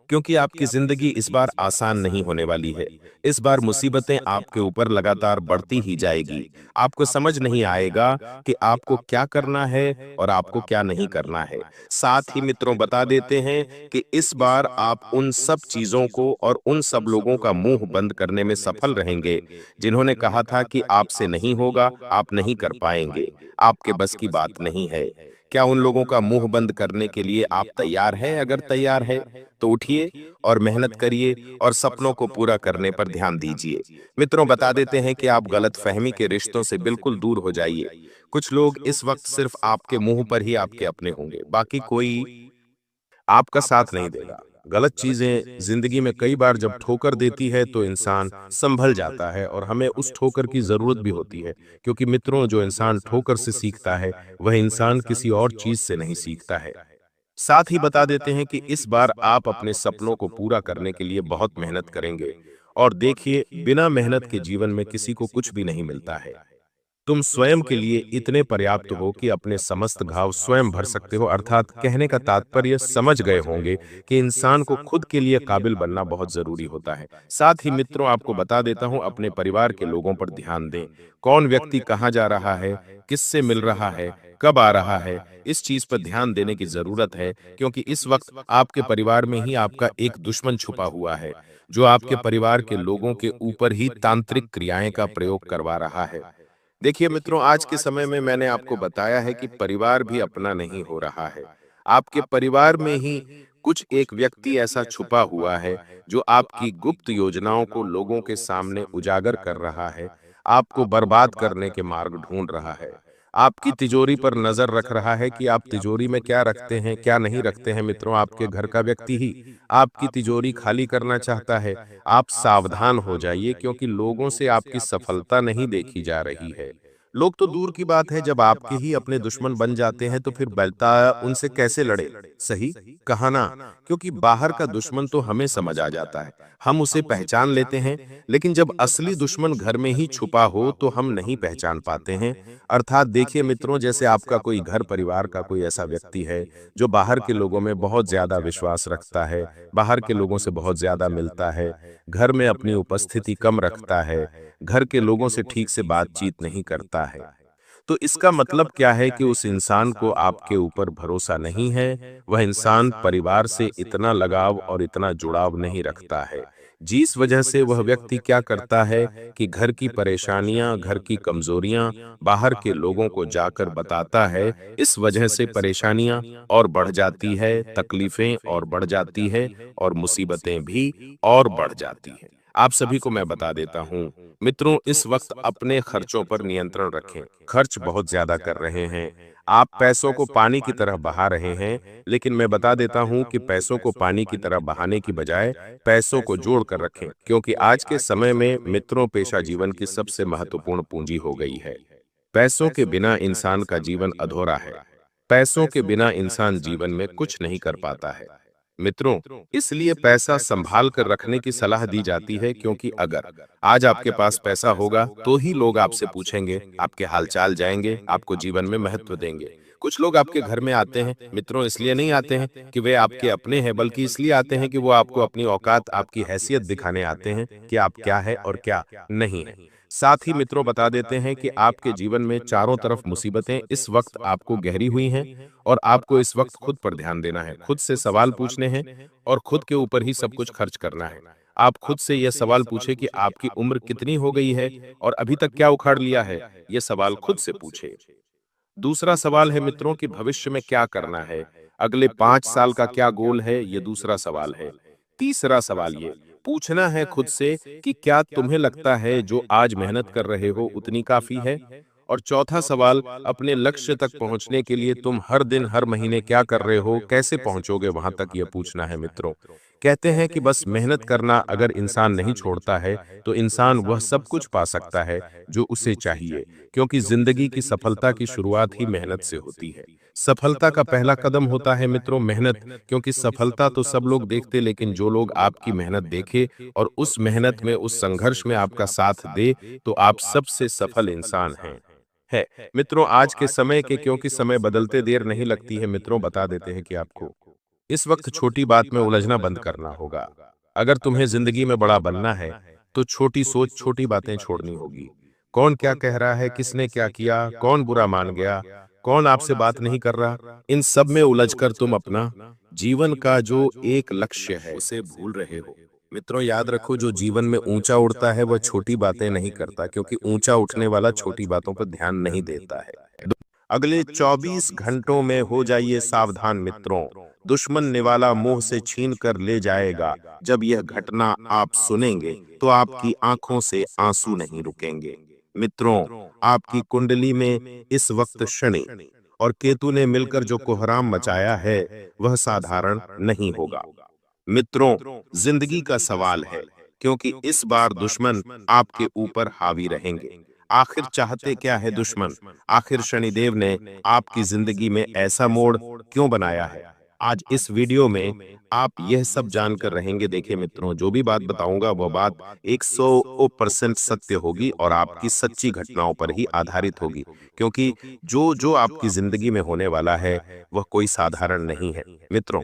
क्योंकि आपकी जिंदगी इस बार आसान नहीं होने वाली है। इस बार मुसीबतें आपके ऊपर लगातार बढ़ती ही जाएगी। आपको समझ नहीं आएगा कि आपको क्या करना है और आपको क्या नहीं करना है। साथ ही मित्रों, बता देते हैं कि इस बार आप उन सब चीजों को और उन सब लोगों का मुंह बंद करने में सफल रहेंगे जिन्होंने कहा था कि आपसे नहीं होगा, आप नहीं कर पाएंगे, आपके बस की बात नहीं है। क्या उन लोगों का मुंह बंद करने के लिए आप तैयार हैं? अगर तैयार हैं तो उठिए और मेहनत करिए और सपनों को पूरा करने पर ध्यान दीजिए। मित्रों, बता देते हैं कि आप गलतफहमी के रिश्तों से बिल्कुल दूर हो जाइए। कुछ लोग इस वक्त सिर्फ आपके मुंह पर ही आपके अपने होंगे, बाकी कोई आपका साथ नहीं देगा। गलत चीजें जिंदगी में कई बार जब ठोकर देती है तो इंसान संभल जाता है, और हमें उस ठोकर की जरूरत भी होती है, क्योंकि मित्रों, जो इंसान ठोकर से सीखता है वह इंसान किसी और चीज से नहीं सीखता है। साथ ही बता देते हैं कि इस बार आप अपने सपनों को पूरा करने के लिए बहुत मेहनत करेंगे, और देखिए, बिना मेहनत के जीवन में किसी को कुछ भी नहीं मिलता है। तुम स्वयं के लिए इतने पर्याप्त हो कि अपने समस्त घाव स्वयं भर सकते हो। अर्थात कहने का तात्पर्य समझ गए होंगे कि इंसान को खुद के लिए काबिल बनना बहुत जरूरी होता है। साथ ही मित्रों, आपको बता देता हूं, अपने परिवार के लोगों पर ध्यान दें। कौन व्यक्ति कहाँ जा रहा है, किससे मिल रहा है, कब आ रहा है, इस चीज पर ध्यान देने की जरूरत है, क्योंकि इस वक्त आपके परिवार में ही आपका एक दुश्मन छुपा हुआ है जो आपके परिवार के लोगों के ऊपर ही तांत्रिक क्रियाएं का प्रयोग करवा रहा है। देखिए मित्रों, आज के समय में मैंने आपको बताया है कि परिवार भी अपना नहीं हो रहा है। आपके परिवार में ही कुछ एक व्यक्ति ऐसा छुपा हुआ है जो आपकी गुप्त योजनाओं को लोगों के सामने उजागर कर रहा है, आपको बर्बाद करने के मार्ग ढूंढ रहा है। आपकी तिजोरी पर नजर रख रहा है कि आप तिजोरी में क्या रखते हैं, क्या नहीं रखते हैं। मित्रों, आपके घर का व्यक्ति ही आपकी तिजोरी खाली करना चाहता है। आप सावधान हो जाइए, क्योंकि लोगों से आपकी सफलता नहीं देखी जा रही है। लोग तो दूर की बात है, जब आपके ही अपने दुश्मन बन जाते हैं तो फिर बलता उनसे कैसे लड़े। सही कहा ना? क्योंकि बाहर का दुश्मन तो हमें समझ आ जाता है, हम उसे पहचान लेते हैं, लेकिन जब असली दुश्मन घर में ही छुपा हो तो हम नहीं पहचान पाते हैं। अर्थात देखिए मित्रों, जैसे आपका कोई घर परिवार का कोई ऐसा व्यक्ति है जो बाहर के लोगों में बहुत ज्यादा विश्वास रखता है, बाहर के लोगों से बहुत ज्यादा मिलता है, घर में अपनी उपस्थिति कम रखता है, घर के लोगों से ठीक से बातचीत नहीं करता है, तो इसका मतलब क्या है कि उस इंसान को आपके ऊपर भरोसा नहीं है। वह इंसान परिवार से इतना लगाव और इतना जुड़ाव नहीं रखता है, जिस वजह से वह व्यक्ति क्या करता है कि घर की परेशानियां, घर की कमजोरियां बाहर के लोगों को जाकर बताता है। इस वजह से परेशानियां और बढ़ जाती है, तकलीफें और बढ़ जाती है, और मुसीबतें भी और बढ़ जाती है। आप सभी को मैं बता देता हूं मित्रों, इस वक्त अपने खर्चों पर नियंत्रण रखें। खर्च बहुत ज्यादा कर रहे हैं, आप पैसों को पानी की तरह बहा रहे हैं, लेकिन मैं बता देता हूं कि पैसों को पानी की तरह बहाने की बजाय पैसों को जोड़ कर रखें, क्योंकि आज के समय में मित्रों पेशा जीवन की सबसे महत्वपूर्ण पूंजी हो गई है। पैसों के बिना इंसान का जीवन अधूरा है। पैसों के बिना इंसान जीवन में कुछ नहीं कर पाता है। मित्रों, इसलिए पैसा संभाल कर रखने की सलाह दी जाती है, क्योंकि अगर आज आपके पास पैसा होगा तो ही लोग आपसे पूछेंगे, आपके हालचाल जाएंगे, आपको जीवन में महत्व देंगे। कुछ लोग आपके घर में आते हैं मित्रों, इसलिए नहीं आते हैं कि वे आपके अपने हैं, बल्कि इसलिए आते हैं कि वो आपको अपनी औकात, आपकी हैसियत दिखाने आते हैं कि आप क्या है और क्या नहीं है। साथ ही मित्रों बता देते हैं कि आपके जीवन में चारों तरफ मुसीबतें इस वक्त आपको गहरी हुई हैं, और आपको इस वक्त खुद पर ध्यान देना है, खुद से सवाल पूछने हैं, और खुद के ऊपर ही सब कुछ खर्च करना है। आप खुद से यह सवाल पूछे कि आपकी उम्र कितनी हो गई है और अभी तक क्या उखाड़ लिया है। यह सवाल खुद से पूछे। दूसरा सवाल है मित्रों कि भविष्य में क्या करना है, अगले 5 साल का क्या गोल है, ये दूसरा सवाल है। तीसरा सवाल ये पूछना है खुद से कि क्या तुम्हें लगता है जो आज मेहनत कर रहे हो उतनी काफी है। और चौथा सवाल, अपने लक्ष्य तक पहुंचने के लिए तुम हर दिन हर महीने क्या कर रहे हो, कैसे पहुंचोगे वहां तक, यह पूछना है मित्रों। कहते हैं कि बस मेहनत करना अगर इंसान नहीं छोड़ता है तो इंसान वह सब कुछ पा सकता है जो उसे चाहिए, क्योंकि जिंदगी की सफलता की शुरुआत ही मेहनत से होती है। सफलता का पहला कदम होता है मित्रों मेहनत, क्योंकि सफलता तो सब लोग देखते, लेकिन जो लोग आपकी मेहनत देखे और उस मेहनत में, उस संघर्ष में आपका साथ दे, तो आप सबसे सफल इंसान हैं। है मित्रों, आज के समय के, क्योंकि समय बदलते देर नहीं लगती है मित्रों, बता देते हैं कि आपको इस वक्त छोटी बात में उलझना बंद करना होगा। अगर तुम्हें जिंदगी में बड़ा बनना है तो छोटी सोच, छोटी बातें छोड़नी होगी। कौन क्या कह रहा है, किसने क्या किया, कौन बुरा मान गया, कौन आपसे बात नहीं कर रहा, इन सब में उलझकर तुम अपना जीवन का जो एक लक्ष्य है उसे भूल रहे हो। मित्रों याद रखो, जो जीवन में ऊंचा उड़ता है वह छोटी बातें नहीं करता, क्योंकि ऊंचा उठने वाला छोटी बातों पर ध्यान नहीं देता है। अगले 24 घंटों में हो जाइए सावधान मित्रों, दुश्मन निवाला मुंह से छीन कर ले जाएगा। जब यह घटना आप सुनेंगे तो आपकी आंखों से आंसू नहीं रुकेंगे। मित्रों, आपकी कुंडली में इस वक्त शनि और केतु ने मिलकर जो कोहराम मचाया है वह साधारण नहीं होगा। मित्रों, जिंदगी का सवाल है, क्योंकि इस बार दुश्मन आपके ऊपर हावी रहेंगे। आखिर चाहते क्या है दुश्मन? आखिर शनिदेव ने आपकी जिंदगी में ऐसा मोड़ क्यों बनाया है? आज इस वीडियो में आप यह सब जानकर रहेंगे। देखिए मित्रों, जो भी बात बताऊंगा वह बात 100% सत्य होगी और आपकी सच्ची घटनाओं पर ही आधारित होगी, क्योंकि जो जो आपकी जिंदगी में होने वाला है वह कोई साधारण नहीं है मित्रों,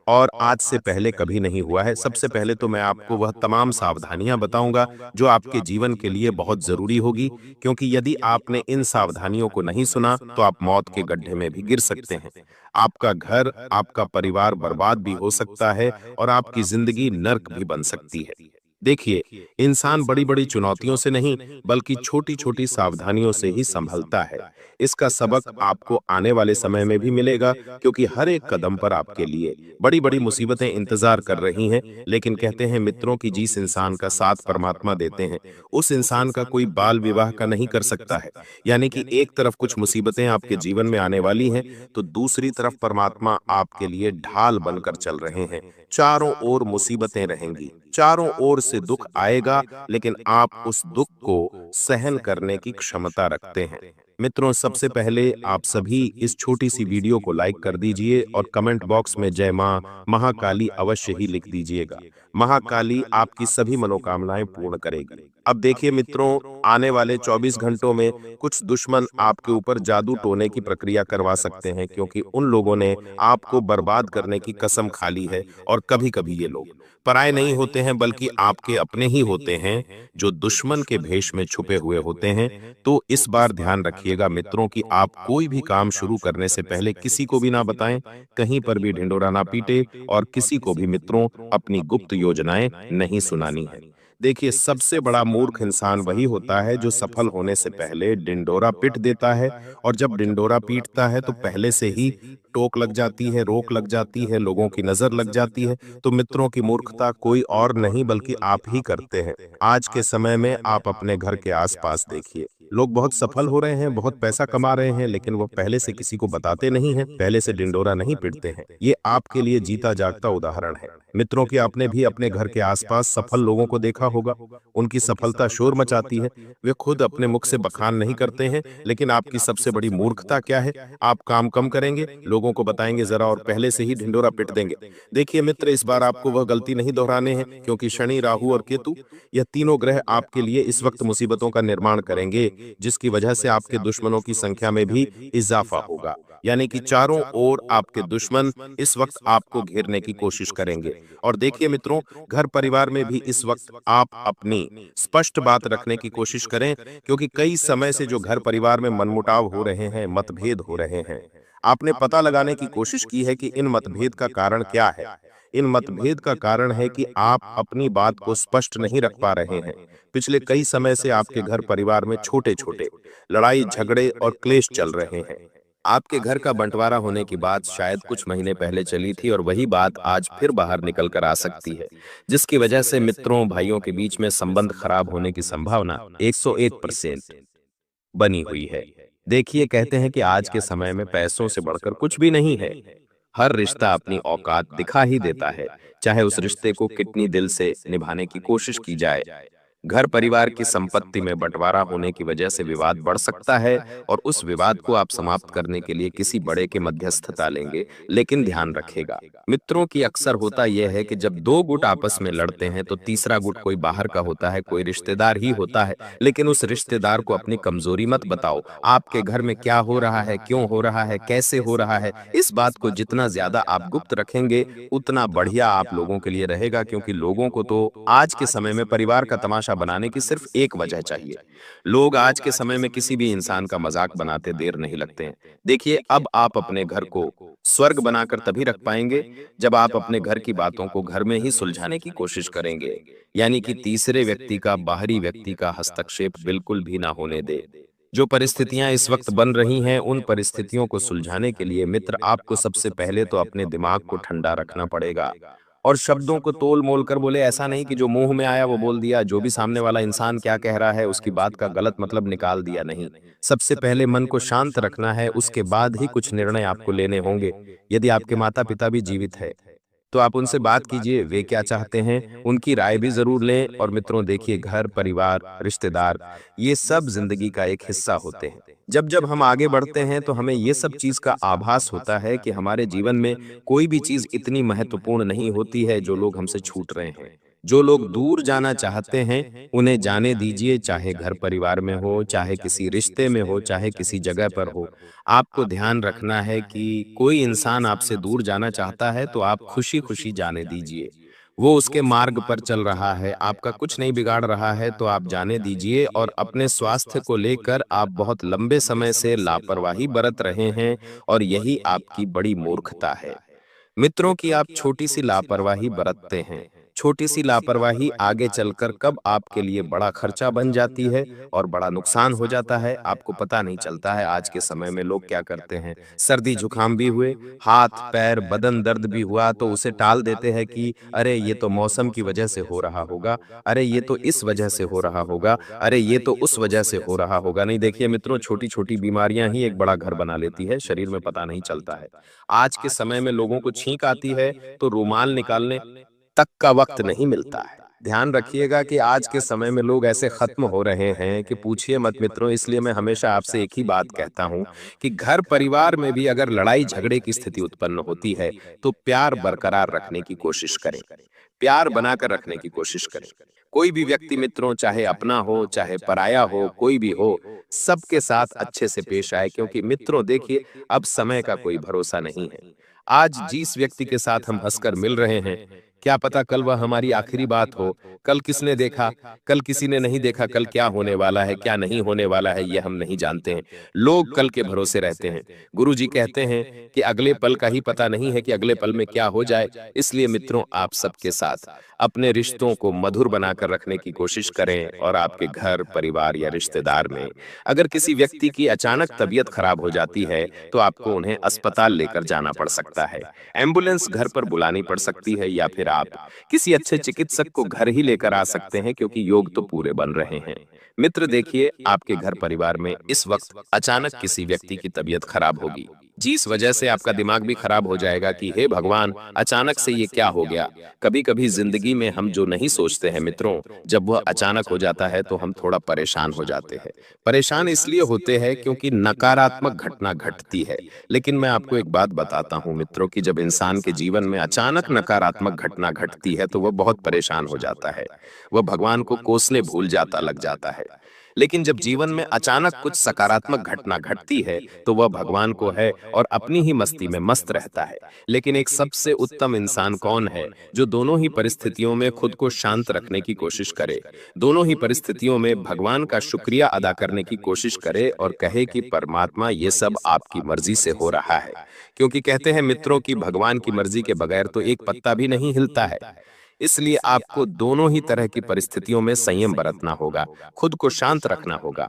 और आज से पहले कभी नहीं हुआ है। सबसे पहले तो मैं आपको वह तमाम सावधानियां बताऊंगा जो आपके जीवन के लिए बहुत जरूरी होगी, क्योंकि यदि आपने इन सावधानियों को नहीं सुना तो आप मौत के गड्ढे में भी गिर सकते हैं। आपका घर, आपका परिवार बर्बाद भी हो सकता है और आपकी जिंदगी नर्क भी बन सकती है। देखिए, इंसान बड़ी बड़ी चुनौतियों से नहीं बल्कि छोटी छोटी सावधानियों से ही संभलता है। इसका सबक आपको आने वाले समय में भी मिलेगा, क्योंकि हर एक कदम पर आपके लिए बड़ी बड़ी मुसीबतें इंतजार कर रही हैं। लेकिन कहते हैं मित्रों की जिस इंसान का साथ परमात्मा देते हैं, उस इंसान का कोई बाल विवाह का नहीं कर सकता है। यानी कि एक तरफ कुछ मुसीबतें आपके जीवन में आने वाली हैं, तो दूसरी तरफ परमात्मा आपके लिए ढाल बनकर चल रहे हैं। चारों ओर मुसीबतें रहेंगी, चारों ओर से दुख आएगा, लेकिन आप उस दुख को सहन करने की क्षमता रखते हैं। मित्रों, सबसे पहले आप सभी इस छोटी सी वीडियो को लाइक कर दीजिए और कमेंट बॉक्स में जय मां महाकाली अवश्य ही लिख दीजिएगा। महाकाली आपकी सभी मनोकामनाएं पूर्ण करेगी। अब देखिए मित्रों, आने वाले 24 घंटों में कुछ दुश्मन आपके ऊपर जादू टोने की प्रक्रिया करवा सकते हैं, क्योंकि उन लोगों ने आपको बर्बाद करने की कसम खा ली है। और कभी कभी ये लोग पराये नहीं होते हैं बल्कि आपके अपने ही होते हैं, जो दुश्मन के भेष में छुपे हुए होते हैं। तो इस बार ध्यान रखिएगा मित्रों कि आप कोई भी काम शुरू करने से पहले किसी को भी ना बताएं, कहीं पर भी ढिंडोरा ना पीटे, और किसी को भी मित्रों अपनी गुप्त योजनाएं नहीं सुनानी है। देखिए, सबसे बड़ा मूर्ख इंसान वही होता है जो सफल होने से पहले डिंडोरा पीट देता है, और जब डिंडोरा पीटता है तो पहले से ही टोक लग जाती है, रोक लग जाती है, लोगों की नजर लग जाती है। तो मित्रों की मूर्खता कोई और नहीं बल्कि आप ही करते हैं। आज के समय में आप अपने घर के आसपास देखिए, लोग बहुत सफल हो रहे हैं, बहुत पैसा कमा रहे हैं, लेकिन वो पहले से किसी को बताते नहीं हैं, पहले से डिंडोरा नहीं पीटते हैं। ये आपके लिए जीता जागता उदाहरण है मित्रों कि आपने भी अपने घर के आसपास सफल लोगों को देखा होगा। उनकी सफलता शोर मचाती है, वे खुद अपने मुख से बखान नहीं करते हैं। लेकिन आपकी सबसे बड़ी मूर्खता क्या है? आप काम कम करेंगे, लोगों को बताएंगे जरा, और पहले से ही ढिंडोरा पीट देंगे। देखिए मित्र, इस बार आपको वह गलती नहीं दोहराने हैं, क्योंकि शनि, राहु और केतु, यह तीनों ग्रह आपके लिए इस वक्त मुसीबतों का निर्माण करेंगे, जिसकी वजह से आपके दुश्मनों की संख्या में भी इजाफा होगा। यानी कि चारों ओर आपके दुश्मन इस वक्त आपको घेरने की कोशिश करेंगे। और देखिए मित्रों, घर परिवार में भी इस वक्त आप अपनी स्पष्ट बात रखने की कोशिश करें, क्योंकि कई समय से जो घर परिवार में मनमुटाव हो रहे हैं, मतभेद हो रहे हैं, आपने पता लगाने की कोशिश की है कि इन मतभेद का कारण क्या है? इन मतभेद का कारण है कि आप अपनी बात को स्पष्ट नहीं रख पा रहे हैं। पिछले कई समय से आपके घर परिवार में छोटे छोटे लड़ाई झगड़े और क्लेश चल रहे हैं। आपके घर का बंटवारा होने की बात शायद कुछ महीने पहले चली थी, और वही बात आज फिर बाहर निकल कर आ सकती है, जिसकी वजह से मित्रों भाइयों के बीच में संबंध खराब होने की संभावना 101% बनी हुई है। देखिए, कहते हैं कि आज के समय में पैसों से बढ़कर कुछ भी नहीं है। हर रिश्ता अपनी औकात दिखा ही देता है, चाहे उस रिश्ते को कितनी दिल से निभाने की कोशिश की जाए। घर परिवार की संपत्ति में बंटवारा होने की वजह से विवाद बढ़ सकता है, और उस विवाद को आप समाप्त करने के लिए किसी बड़े के मध्यस्थता लेंगे। लेकिन ध्यान रखेगा मित्रों कि अक्सर होता यह है कि जब दो गुट आपस में लड़ते हैं तो तीसरा गुट कोई बाहर का होता है, कोई रिश्तेदार ही होता है। लेकिन उस रिश्तेदार को अपनी कमजोरी मत बताओ। आपके घर में क्या हो रहा है, क्यों हो रहा है, कैसे हो रहा है, इस बात को जितना ज्यादा आप गुप्त रखेंगे, उतना बढ़िया आप लोगों के लिए रहेगा। क्योंकि लोगों को तो आज के समय में परिवार का तमाशा बनाने की सिर्फ एक वजह चाहिए। लोग आज के समय में किसी भी इंसान का मजाक बनाते देर नहीं लगते हैं। देखिए, अब आप अपने घर को स्वर्ग बनाकर तभी रख पाएंगे जब आप अपने घर की बातों को घर में ही सुलझाने की कोशिश करेंगे। यानी कि तीसरे व्यक्ति का, बाहरी व्यक्ति का हस्तक्षेप बिल्कुल भी ना होने दे। जो परिस्थितियां इस वक्त बन रही हैं, उन परिस्थितियों को सुलझाने के लिए मित्र आपको सबसे पहले तो अपने दिमाग को ठंडा रखना पड़ेगा, और शब्दों को तोल मोल कर बोले। ऐसा नहीं कि जो मुंह में आया वो बोल दिया, जो भी सामने वाला इंसान क्या कह रहा है उसकी बात का गलत मतलब निकाल दिया। नहीं, सबसे पहले मन को शांत रखना है, उसके बाद ही कुछ निर्णय आपको लेने होंगे। यदि आपके माता पिता भी जीवित है तो आप उनसे बात कीजिए, वे क्या चाहते हैं, उनकी राय भी जरूर लें। और मित्रों देखिए, घर परिवार, रिश्तेदार, ये सब जिंदगी का एक हिस्सा होते हैं। जब जब हम आगे बढ़ते हैं तो हमें ये सब चीज का आभास होता है कि हमारे जीवन में कोई भी चीज इतनी महत्वपूर्ण नहीं होती है जो लोग हमसे छूट रहे हैं। जो लोग दूर जाना चाहते हैं उन्हें जाने दीजिए, चाहे घर परिवार में हो, चाहे किसी रिश्ते में हो, चाहे किसी जगह पर हो। आपको ध्यान रखना है कि कोई इंसान आपसे दूर जाना चाहता है तो आप खुशी खुशी जाने दीजिए। वो उसके मार्ग पर चल रहा है, आपका कुछ नहीं बिगाड़ रहा है, तो आप जाने दीजिए। और अपने स्वास्थ्य को लेकर आप बहुत लंबे समय से लापरवाही बरत रहे हैं, और यही आपकी बड़ी मूर्खता है मित्रों की आप छोटी सी लापरवाही बरतते हैं। छोटी सी लापरवाही आगे चलकर कब आपके लिए बड़ा खर्चा बन जाती है और बड़ा नुकसान हो जाता है, आपको पता नहीं चलता है। आज के समय में लोग क्या करते हैं, सर्दी जुकाम भी हुए, हाथ पैर बदन दर्द भी हुआ तो उसे टाल देते हैं कि अरे ये तो मौसम की वजह से हो रहा होगा, अरे ये तो इस वजह से हो रहा होगा, अरे ये तो उस वजह से हो रहा होगा। नहीं, देखिए मित्रों, छोटी छोटी बीमारियां ही एक बड़ा घर बना लेती है, शरीर में पता नहीं चलता है। आज के समय में लोगों को छींक आती है तो रुमाल निकालने तक का वक्त नहीं मिलता है। ध्यान रखिएगा कि आज के समय में लोग ऐसे खत्म हो रहे हैं कि पूछिए मत मित्रों। इसलिए मैं हमेशा आपसे एक ही बात कहता हूं कि घर परिवार में भी अगर लड़ाई झगड़े की स्थिति उत्पन्न होती है तो प्यार बरकरार रखने की कोशिश करें, प्यार बनाकर रखने की कोशिश करें। कोई भी व्यक्ति मित्रों, चाहे अपना हो चाहे पराया हो, कोई भी हो, सबके साथ अच्छे से पेश आए, क्योंकि मित्रों देखिए, अब समय का कोई भरोसा नहीं है। आज जिस व्यक्ति के साथ हम हंसकर मिल रहे हैं, क्या पता कल वह हमारी आखिरी बात हो। कल किसने देखा, कल किसी ने नहीं देखा, कल क्या होने वाला है क्या नहीं होने वाला है ये हम नहीं जानते हैं। लोग कल के भरोसे रहते हैं। गुरुजी कहते हैं कि अगले पल का ही पता नहीं है कि अगले पल में क्या हो जाए। इसलिए मित्रों, आप सबके साथ अपने रिश्तों को मधुर बनाकर रखने की कोशिश करें। और आपके घर परिवार या रिश्तेदार में अगर किसी व्यक्ति की अचानक तबीयत खराब हो जाती है तो आपको उन्हें अस्पताल लेकर जाना पड़ सकता है। एम्बुलेंस घर पर बुलानी पड़ सकती है, या फिर आप किसी अच्छे चिकित्सक को घर ही लेकर आ सकते हैं, क्योंकि योग तो पूरे बन रहे हैं। मित्र देखिए, आपके घर परिवार में इस वक्त अचानक किसी व्यक्ति की तबीयत खराब होगी, जिस वजह से आपका दिमाग भी खराब हो जाएगा कि हे भगवान, अचानक से ये क्या हो गया। कभी कभी जिंदगी में हम जो नहीं सोचते हैं मित्रों, जब वह अचानक हो जाता है तो हम थोड़ा परेशान हो जाते हैं। परेशान इसलिए होते हैं क्योंकि नकारात्मक घटना घटती है। लेकिन मैं आपको एक बात बताता हूं मित्रों कि जब इंसान के जीवन में अचानक नकारात्मक घटना घटती है तो वह बहुत परेशान हो जाता है, वह भगवान को कोसने भूल जाता लग जाता है। लेकिन जब जीवन में अचानक कुछ सकारात्मक घटना घटती है तो वह भगवान को है और अपनी ही मस्ती में मस्त रहता है। लेकिन एक सबसे उत्तम इंसान कौन है, जो दोनों ही परिस्थितियों में खुद को शांत रखने की कोशिश करे, दोनों ही परिस्थितियों में भगवान का शुक्रिया अदा करने की कोशिश करे और कहे कि परमात्मा ये सब आपकी मर्जी से हो रहा है। क्योंकि कहते हैं मित्रों कि भगवान की मर्जी के बगैर तो एक पत्ता भी नहीं हिलता है। इसलिए आपको दोनों ही तरह की परिस्थितियों में संयम बरतना होगा, खुद को शांत रखना होगा।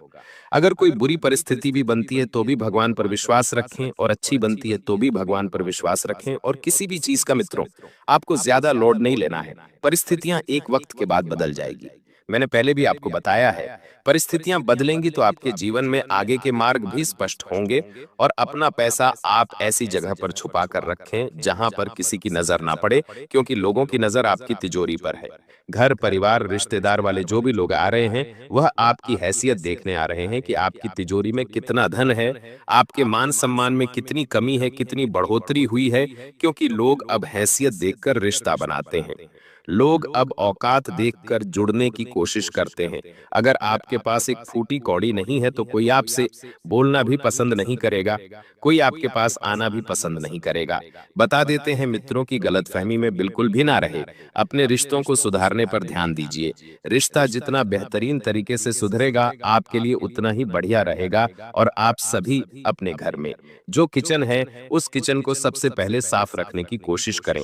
अगर कोई बुरी परिस्थिति भी बनती है तो भी भगवान पर विश्वास रखें, और अच्छी बनती है तो भी भगवान पर विश्वास रखें। और किसी भी चीज का मित्रों आपको ज्यादा लोड नहीं लेना है। परिस्थितियां एक वक्त के बाद बदल जाएगी। मैंने पहले भी आपको बताया है, परिस्थितियां बदलेंगी तो आपके जीवन में आगे के मार्ग भी स्पष्ट होंगे। और अपना पैसा आप ऐसी जगह पर छुपा कर रखें जहां पर किसी की नजर ना पड़े, क्योंकि लोगों की नजर आपकी तिजोरी पर है। घर परिवार रिश्तेदार वाले जो भी लोग आ रहे हैं वह आपकी हैसियत देखने आ रहे हैं कि आपकी तिजोरी में कितना धन है, आपके मान सम्मान में कितनी कमी है, कितनी बढ़ोतरी हुई है। क्योंकि लोग अब हैसियत देखकर रिश्ता बनाते हैं, लोग अब औकात देखकर जुड़ने की कोशिश करते हैं। अगर आपके पास एक फूटी कौड़ी नहीं है तो कोई आपसे बोलना भी पसंद नहीं करेगा, कोई आपके पास आना भी पसंद नहीं करेगा। बता देते हैं मित्रों की गलतफहमी में बिल्कुल भी ना रहे। अपने रिश्तों को सुधारने पर ध्यान दीजिए। रिश्ता जितना बेहतरीन तरीके से सुधरेगा आपके लिए उतना ही बढ़िया रहेगा। और आप सभी अपने घर में जो किचन है उस किचन को सबसे पहले साफ रखने की कोशिश करें।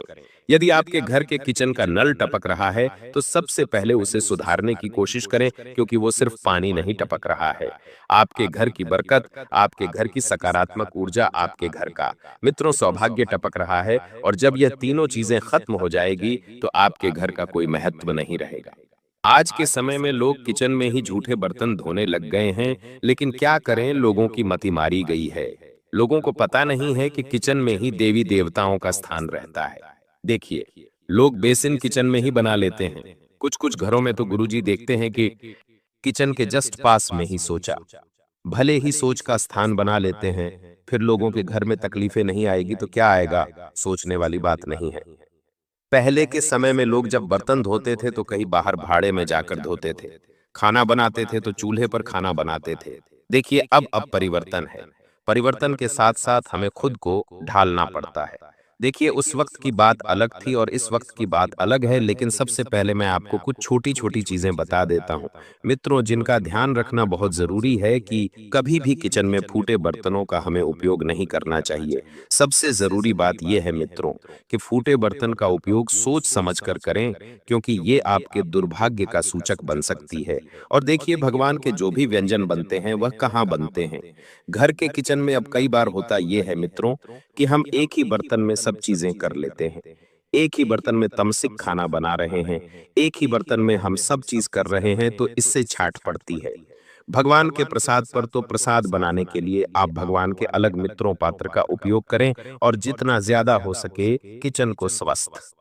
यदि आपके घर के किचन का नल टपक रहा है तो सबसे पहले उसे सुधारने की कोशिश करें, क्योंकि वो सिर्फ पानी नहीं टपक रहा है। आपके घर की बरकत, आपके घर की सकारात्मक ऊर्जा, आपके घर का मित्रों सौभाग्य टपक रहा है। और जब यह तीनों चीजें खत्म हो जाएगी तो आपके घर का कोई महत्व नहीं रहेगा। आज के समय में लोग किचन में ही झूठे बर्तन धोने लग गए हैं। लेकिन क्या करें, लोगों की मति मारी गई है। लोगों को पता नहीं है कि किचन में ही देवी देवताओं का स्थान रहता है। देखिए, लोग बेसिन किचन में ही बना लेते हैं। कुछ कुछ घरों में तो गुरुजी देखते हैं कि किचन के जस्ट पास में ही शौचा, भले ही सोच का स्थान बना लेते हैं। फिर लोगों के घर में तकलीफें नहीं आएगी तो क्या आएगा, सोचने वाली बात नहीं है। पहले के समय में लोग जब बर्तन धोते थे तो कहीं बाहर भाड़े में जाकर धोते थे, खाना बनाते थे तो चूल्हे पर खाना बनाते थे। देखिए अब परिवर्तन है। परिवर्तन के साथ साथ हमें खुद को ढालना पड़ता है। देखिए, उस वक्त की बात अलग थी और इस वक्त की बात अलग है, लेकिन सबसे पहले मैं आपको कुछ छोटी-छोटी चीज़ें बता देता हूँ। मित्रों, जिनका ध्यान रखना बहुत ज़रूरी है कि कभी भी किचन में फूटे बर्तनों का हमें उपयोग नहीं करना चाहिए। सबसे ज़रूरी बात ये है मित्रों, कि फूटे बर्तन का उपयोग सोच-समझ कर करें, क्योंकि ये आपके दुर्भाग्य का सूचक बन सकती है। और देखिए, भगवान के जो भी व्यंजन बनते हैं, वह कहाँ बनते हैं? घर के किचन में अब कई बार होता ये है मित्रों, कि हम एक ही बर्तन में सब चीजें कर लेते हैं। एक ही बर्तन में तमसिक खाना बना रहे हैं, एक ही बर्तन में हम सब चीज कर रहे हैं, तो इससे छाट पड़ती है। भगवान के प्रसाद पर तो प्रसाद बनाने के लिए आप भगवान के अलग मित्रों पात्र का उपयोग करें और जितना ज्यादा हो सके किचन को स्वस्थ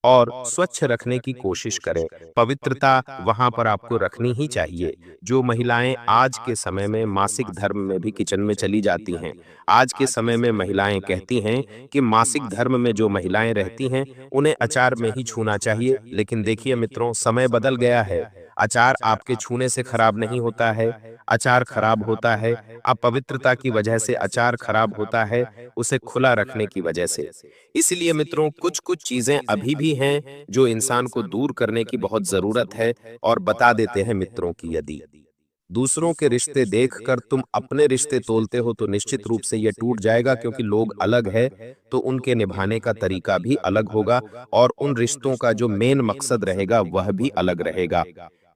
और स्वच्छ रखने की कोशिश करें। पवित्रता वहां पर आपको रखनी ही चाहिए। जो महिलाएं आज के समय में मासिक धर्म में भी किचन में चली जाती हैं, आज के समय में महिलाएं कहती हैं कि मासिक धर्म में जो महिलाएं रहती हैं, उन्हें अचार में ही छूना चाहिए। लेकिन देखिए मित्रों, समय बदल गया है। अचार आपके छूने से खराब नहीं होता है, अचार खराब होता है अपवित्रता की वजह से। अचार खराब होता है उसे खुला रखने की वजह से। इसलिए मित्रों, कुछ कुछ चीजें अभी भी हैं जो इंसान को दूर करने की बहुत जरूरत है। और बता देते हैं मित्रों की, यदि दूसरों के रिश्ते देखकर तुम अपने रिश्ते तोलते हो तो निश्चित रूप से यह टूट जाएगा, क्योंकि लोग अलग है तो उनके निभाने का तरीका भी अलग होगा और उन रिश्तों का जो मेन मकसद रहेगा वह भी अलग रहेगा।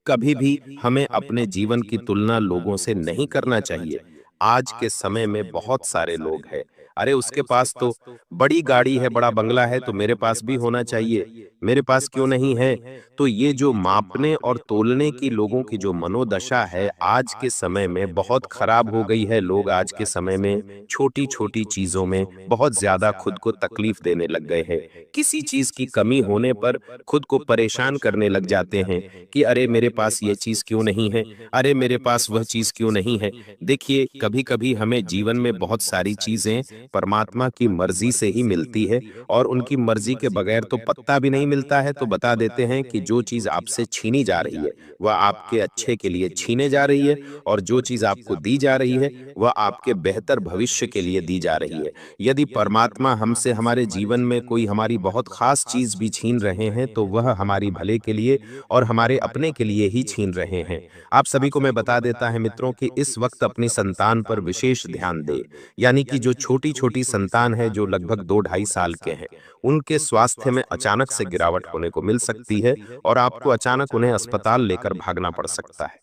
कभी भी हमें अपने जीवन की तुलना लोगों से नहीं करना चाहिए। आज के समय में बहुत सारे लोग हैं, अरे उसके पास तो बड़ी गाड़ी है, बड़ा बंगला है, तो मेरे पास भी होना चाहिए, मेरे पास क्यों नहीं है? तो ये जो मापने और तोलने की लोगों की जो मनोदशा है, आज के समय में बहुत खराब हो गई है। लोग आज के समय में छोटी-छोटी चीज़ों में बहुत ज़्यादा खुद को तकलीफ देने लग गए हैं। किसी चीज़ की कमी होने पर खुद को परेशान करने लग जाते हैं कि अरे मेरे पास ये चीज़ क्यों नहीं है? अरे मेरे पास वह चीज़ क्यों नहीं है? देखिए, कभी-कभी हमें जीवन में बहुत सारी चीज़ें परमात्मा की मर्जी से ही मिलती है और उनकी मर्जी के बगैर तो पत्ता भी नहीं मिलता है। तो बता देते हैं कि जो चीज़ आपसे छीनी जा रही है, वह आपके अच्छे के लिए छीने जा रही है और जो चीज़ आपको दी जा रही है, वह आपके बेहतर भविष्य के लिए दी जा रही है। यदि परमात्मा हमसे हमारे जीवन में कोई हमारी बहुत खास चीज़ भी छीन रहे हैं, तो वह हमारी भले के लिए और हमारे अपने के लिए ही छीन रहे हैं। आप सभी को मैं बता देता है मित्रों, कि इस वक्त अपनी संतान पर विशेष ध्यान दें। यानी कि जो छोटी-छोटी संतान है, जो लगभग 2 ढाई साल के हैं, उनके स्वास्थ्य में अचानक से गिरावट होने को मिल सकती है और आपको अचानक उन्हें अस्पताल लेकर भागना पड़ सकता है।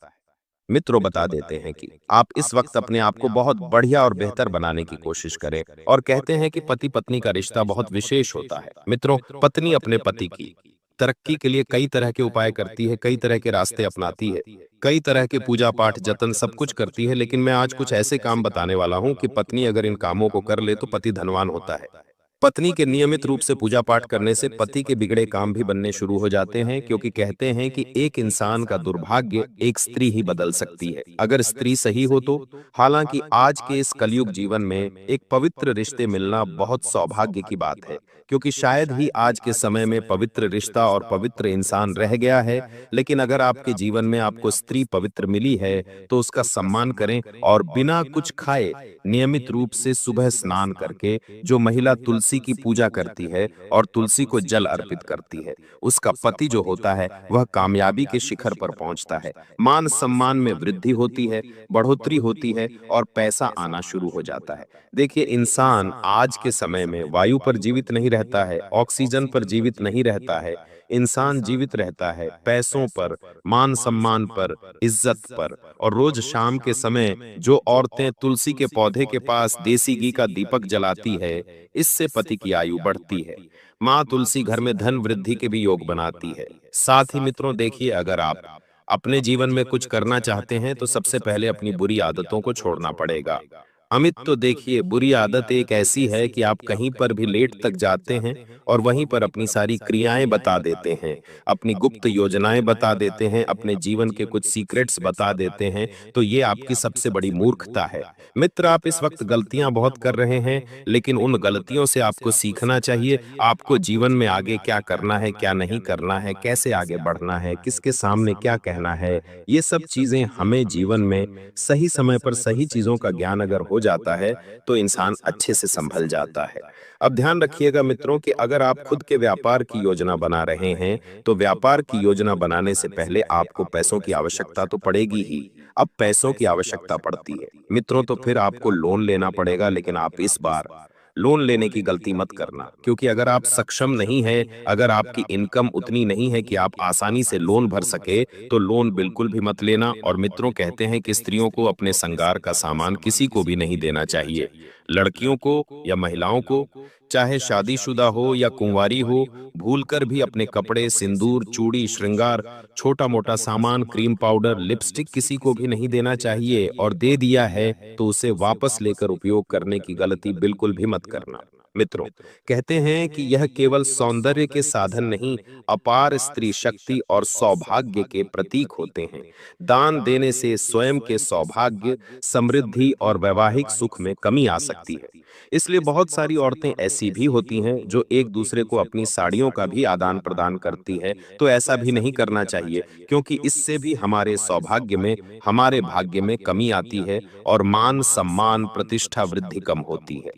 मित्रों, बता देते हैं कि आप इस वक्त अपने आप को बहुत बढ़िया और बेहतर बनाने की कोशिश करें। और कहते हैं कि पति पत्नी का रिश्ता बहुत विशेष होता है। मित्रों, पत्नी अपने पति की तरक्की के लिए कई तरह के उपाय करती है, कई तरह के रास्ते अपनाती है, कई तरह के पूजा पाठ जतन सब कुछ करती है। लेकिन मैं आज कुछ ऐसे काम बताने वाला हूं कि पत्नी अगर इन कामों को कर ले तो पति धनवान होता है। पत्नी के नियमित रूप से पूजा पाठ करने से पति के बिगड़े काम भी बनने शुरू हो जाते हैं, क्योंकि कहते हैं कि एक इंसान का दुर्भाग्य एक स्त्री ही बदल सकती है, अगर स्त्री सही हो तो। हालांकि आज के इस कलयुग जीवन में एक पवित्र रिश्ते मिलना बहुत सौभाग्य की बात है, क्योंकि शायद ही आज के समय में पवित्र रिश्ता और पवित्र इंसान रह गया है। लेकिन अगर आपके जीवन में आपको स्त्री पवित्र मिली है, तो उसका सम्मान करें और बिना कुछ खाए नियमित रूप से सुबह स्नान करके, जो महिला तुलसी की पूजा करती है और तुलसी को जल अर्पित करती है, उसका पति जो होता है वह कामयाबी के शिखर पर पहुंचता है। मान सम्मान में वृद्धि होती है, बढ़ोतरी होती है और पैसा आना शुरू हो जाता है। देखिए, इंसान आज के समय में वायु पर जीवित नहीं रहता है, ऑक्सीजन पर जीवित नहीं रहता है। इंसान जीवित रहता है पैसों पर, मान सम्मान पर, इज्जत पर। और रोज शाम के समय जो औरतें तुलसी के पौधे के पास देसी घी का दीपक जलाती है, इससे पति की आयु बढ़ती है। माँ तुलसी घर में धन वृद्धि के भी योग बनाती है। साथ ही मित्रों, देखिए, अगर आप अपने जीवन में कुछ करना चाहते हैं तो सबसे पहले अपनी बुरी आदतों को छोड़ना पड़ेगा। अमित, तो देखिए, बुरी आदत एक ऐसी है कि आप कहीं पर भी लेट तक जाते हैं और वहीं पर अपनी सारी क्रियाएं बता देते हैं, अपनी गुप्त योजनाएं बता देते हैं, अपने जीवन के कुछ सीक्रेट्स बता देते हैं। तो ये आपकी सबसे बड़ी मूर्खता है। मित्र, आप इस वक्त गलतियां बहुत कर रहे हैं, लेकिन उन गलतियों से आपको सीखना चाहिए। आपको जीवन में आगे क्या करना है, क्या नहीं करना है, कैसे आगे बढ़ना है, किसके सामने क्या कहना है, ये सब चीजें हमें जीवन में सही समय पर सही चीजों का ज्ञान अगर हो हो जाता है तो इंसान अच्छे से संभल जाता है। अब ध्यान रखिएगा मित्रों कि अगर आप खुद के व्यापार की योजना बना रहे हैं तो व्यापार की योजना बनाने से पहले आपको पैसों की आवश्यकता तो पड़ेगी ही। अब पैसों की आवश्यकता पड़ती है मित्रों तो फिर आपको लोन लेना पड़ेगा, लेकिन आप इस बार लोन लेने की गलती मत करना, क्योंकि अगर आप सक्षम नहीं हैं, अगर आपकी इनकम उतनी नहीं है कि आप आसानी से लोन भर सके, तो लोन बिल्कुल भी मत लेना। और मित्रों कहते हैं कि स्त्रियों को अपने श्रृंगार का सामान किसी को भी नहीं देना चाहिए, लड़कियों को या महिलाओं को, चाहे शादीशुदा हो या कुंवारी हो, भूलकर भी अपने कपड़े, सिंदूर, चूड़ी, श्रृंगार, छोटा मोटा सामान, क्रीम पाउडर, लिपस्टिक किसी को भी नहीं देना चाहिए। और दे दिया है तो उसे वापस लेकर उपयोग करने की गलती बिल्कुल भी मत करना। मित्रों कहते हैं कि यह केवल सौंदर्य के साधन नहीं, अपार स्त्री शक्ति और सौभाग्य के प्रतीक होते हैं। दान देने से स्वयं के सौभाग्य, समृद्धि और वैवाहिक सुख में कमी आ सकती है। इसलिए बहुत सारी औरतें ऐसी भी होती हैं जो एक दूसरे को अपनी साड़ियों का भी आदान प्रदान करती है, तो ऐसा भी नहीं करना चाहिए, क्योंकि इससे भी हमारे सौभाग्य में, हमारे भाग्य में कमी आती है और मान सम्मान प्रतिष्ठा वृद्धि कम होती है।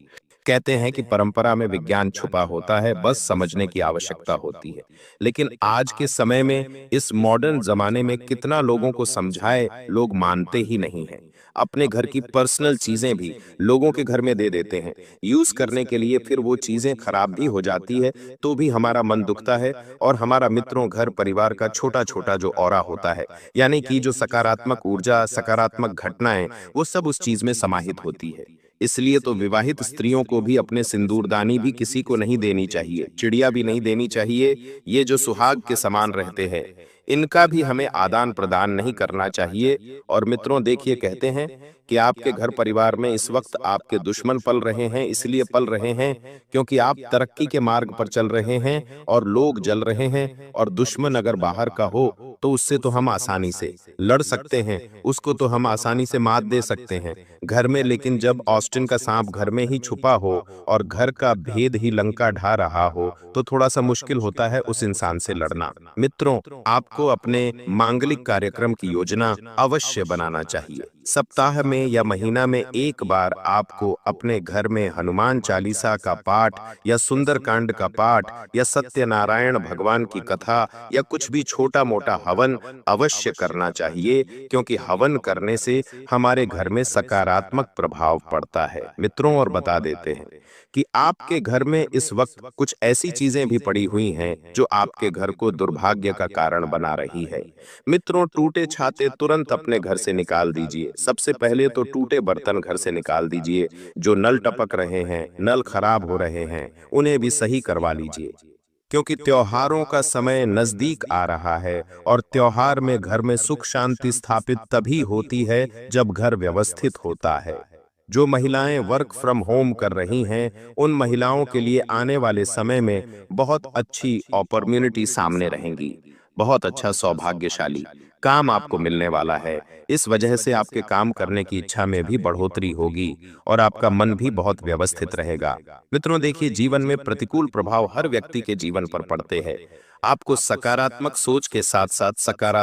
कहते हैं कि परंपरा में विज्ञान छुपा होता है, बस समझने की आवश्यकता होती है। लेकिन आज के समय में, इस मॉडर्न जमाने में कितना लोगों को समझाए, लोग मानते ही नहीं हैं। अपने घर की पर्सनल चीजें भी लोगों के घर में दे देते हैं यूज करने के लिए, फिर वो चीजें खराब भी हो जाती है तो भी हमारा मन दुखता है। और हमारा मित्रों घर परिवार का छोटा छोटा जो ऑरा होता है, यानी कि जो सकारात्मक ऊर्जा, सकारात्मक घटनाएं, वो सब उस चीज में समाहित होती है। इसलिए तो विवाहित स्त्रियों को भी अपने सिंदूरदानी भी किसी को नहीं देनी चाहिए, चिड़िया भी नहीं देनी चाहिए। ये जो सुहाग के समान रहते हैं, इनका भी हमें आदान प्रदान नहीं करना चाहिए। और मित्रों देखिए, कहते हैं कि आपके घर परिवार में इस वक्त आपके दुश्मन पल रहे हैं, इसलिए पल रहे हैं क्योंकि आप तरक्की के मार्ग पर चल रहे हैं और लोग जल रहे हैं। और दुश्मन अगर बाहर का हो तो उससे तो हम आसानी से लड़ सकते हैं, उसको तो हम आसानी से मात दे सकते हैं घर में। लेकिन जब ऑस्टिन का सांप घर में ही छुपा हो और घर का भेद ही लंका ढा रहा हो, तो थोड़ा सा मुश्किल होता है उस इंसान से लड़ना। मित्रों आपको अपने मांगलिक कार्यक्रम की योजना अवश्य बनाना चाहिए। सप्ताह में या महीना में एक बार आपको अपने घर में हनुमान चालीसा का पाठ या सुंदरकांड का पाठ या सत्यनारायण भगवान की कथा या कुछ भी छोटा मोटा हवन अवश्य करना चाहिए, क्योंकि हवन करने से हमारे घर में सकारात्मक प्रभाव पड़ता है। मित्रों और बता देते हैं कि आपके घर में इस वक्त कुछ ऐसी चीजें भी पड़ी हुई हैं जो आपके घर को दुर्भाग्य का कारण बना रही है। मित्रों टूटे छाते तुरंत अपने घर से निकाल दीजिए। सबसे पहले तो टूटे बर्तन घर से निकाल दीजिए। जो नल टपक रहे हैं, नल खराब हो रहे हैं, उन्हें भी सही करवा लीजिए, क्योंकि त्योहारों का समय नजदीक आ रहा है। और त्योहार में घर में सुख शांति स्थापित तभी होती है जब घर व्यवस्थित होता है। जो महिलाएं वर्क फ्रॉम होम कर रही हैं, उन महिलाओं के लिए आने वाले समय में बहुत अच्छी अपॉर्चुनिटी सामने रहेंगी, बहुत अच्छा सौभाग्यशाली काम आपको मिलने वाला है। इस वजह से आपके काम करने की इच्छा में भी बढ़ोतरी होगी और आपका मन भी बहुत व्यवस्थित रहेगा। मित्रों देखिए, जीवन में प्रतिकूल प्रभाव हर व्यक्ति के जीवन पर पड़ते हैं। आपको सकारात्मक सोच के साथ साथ सकारात्मक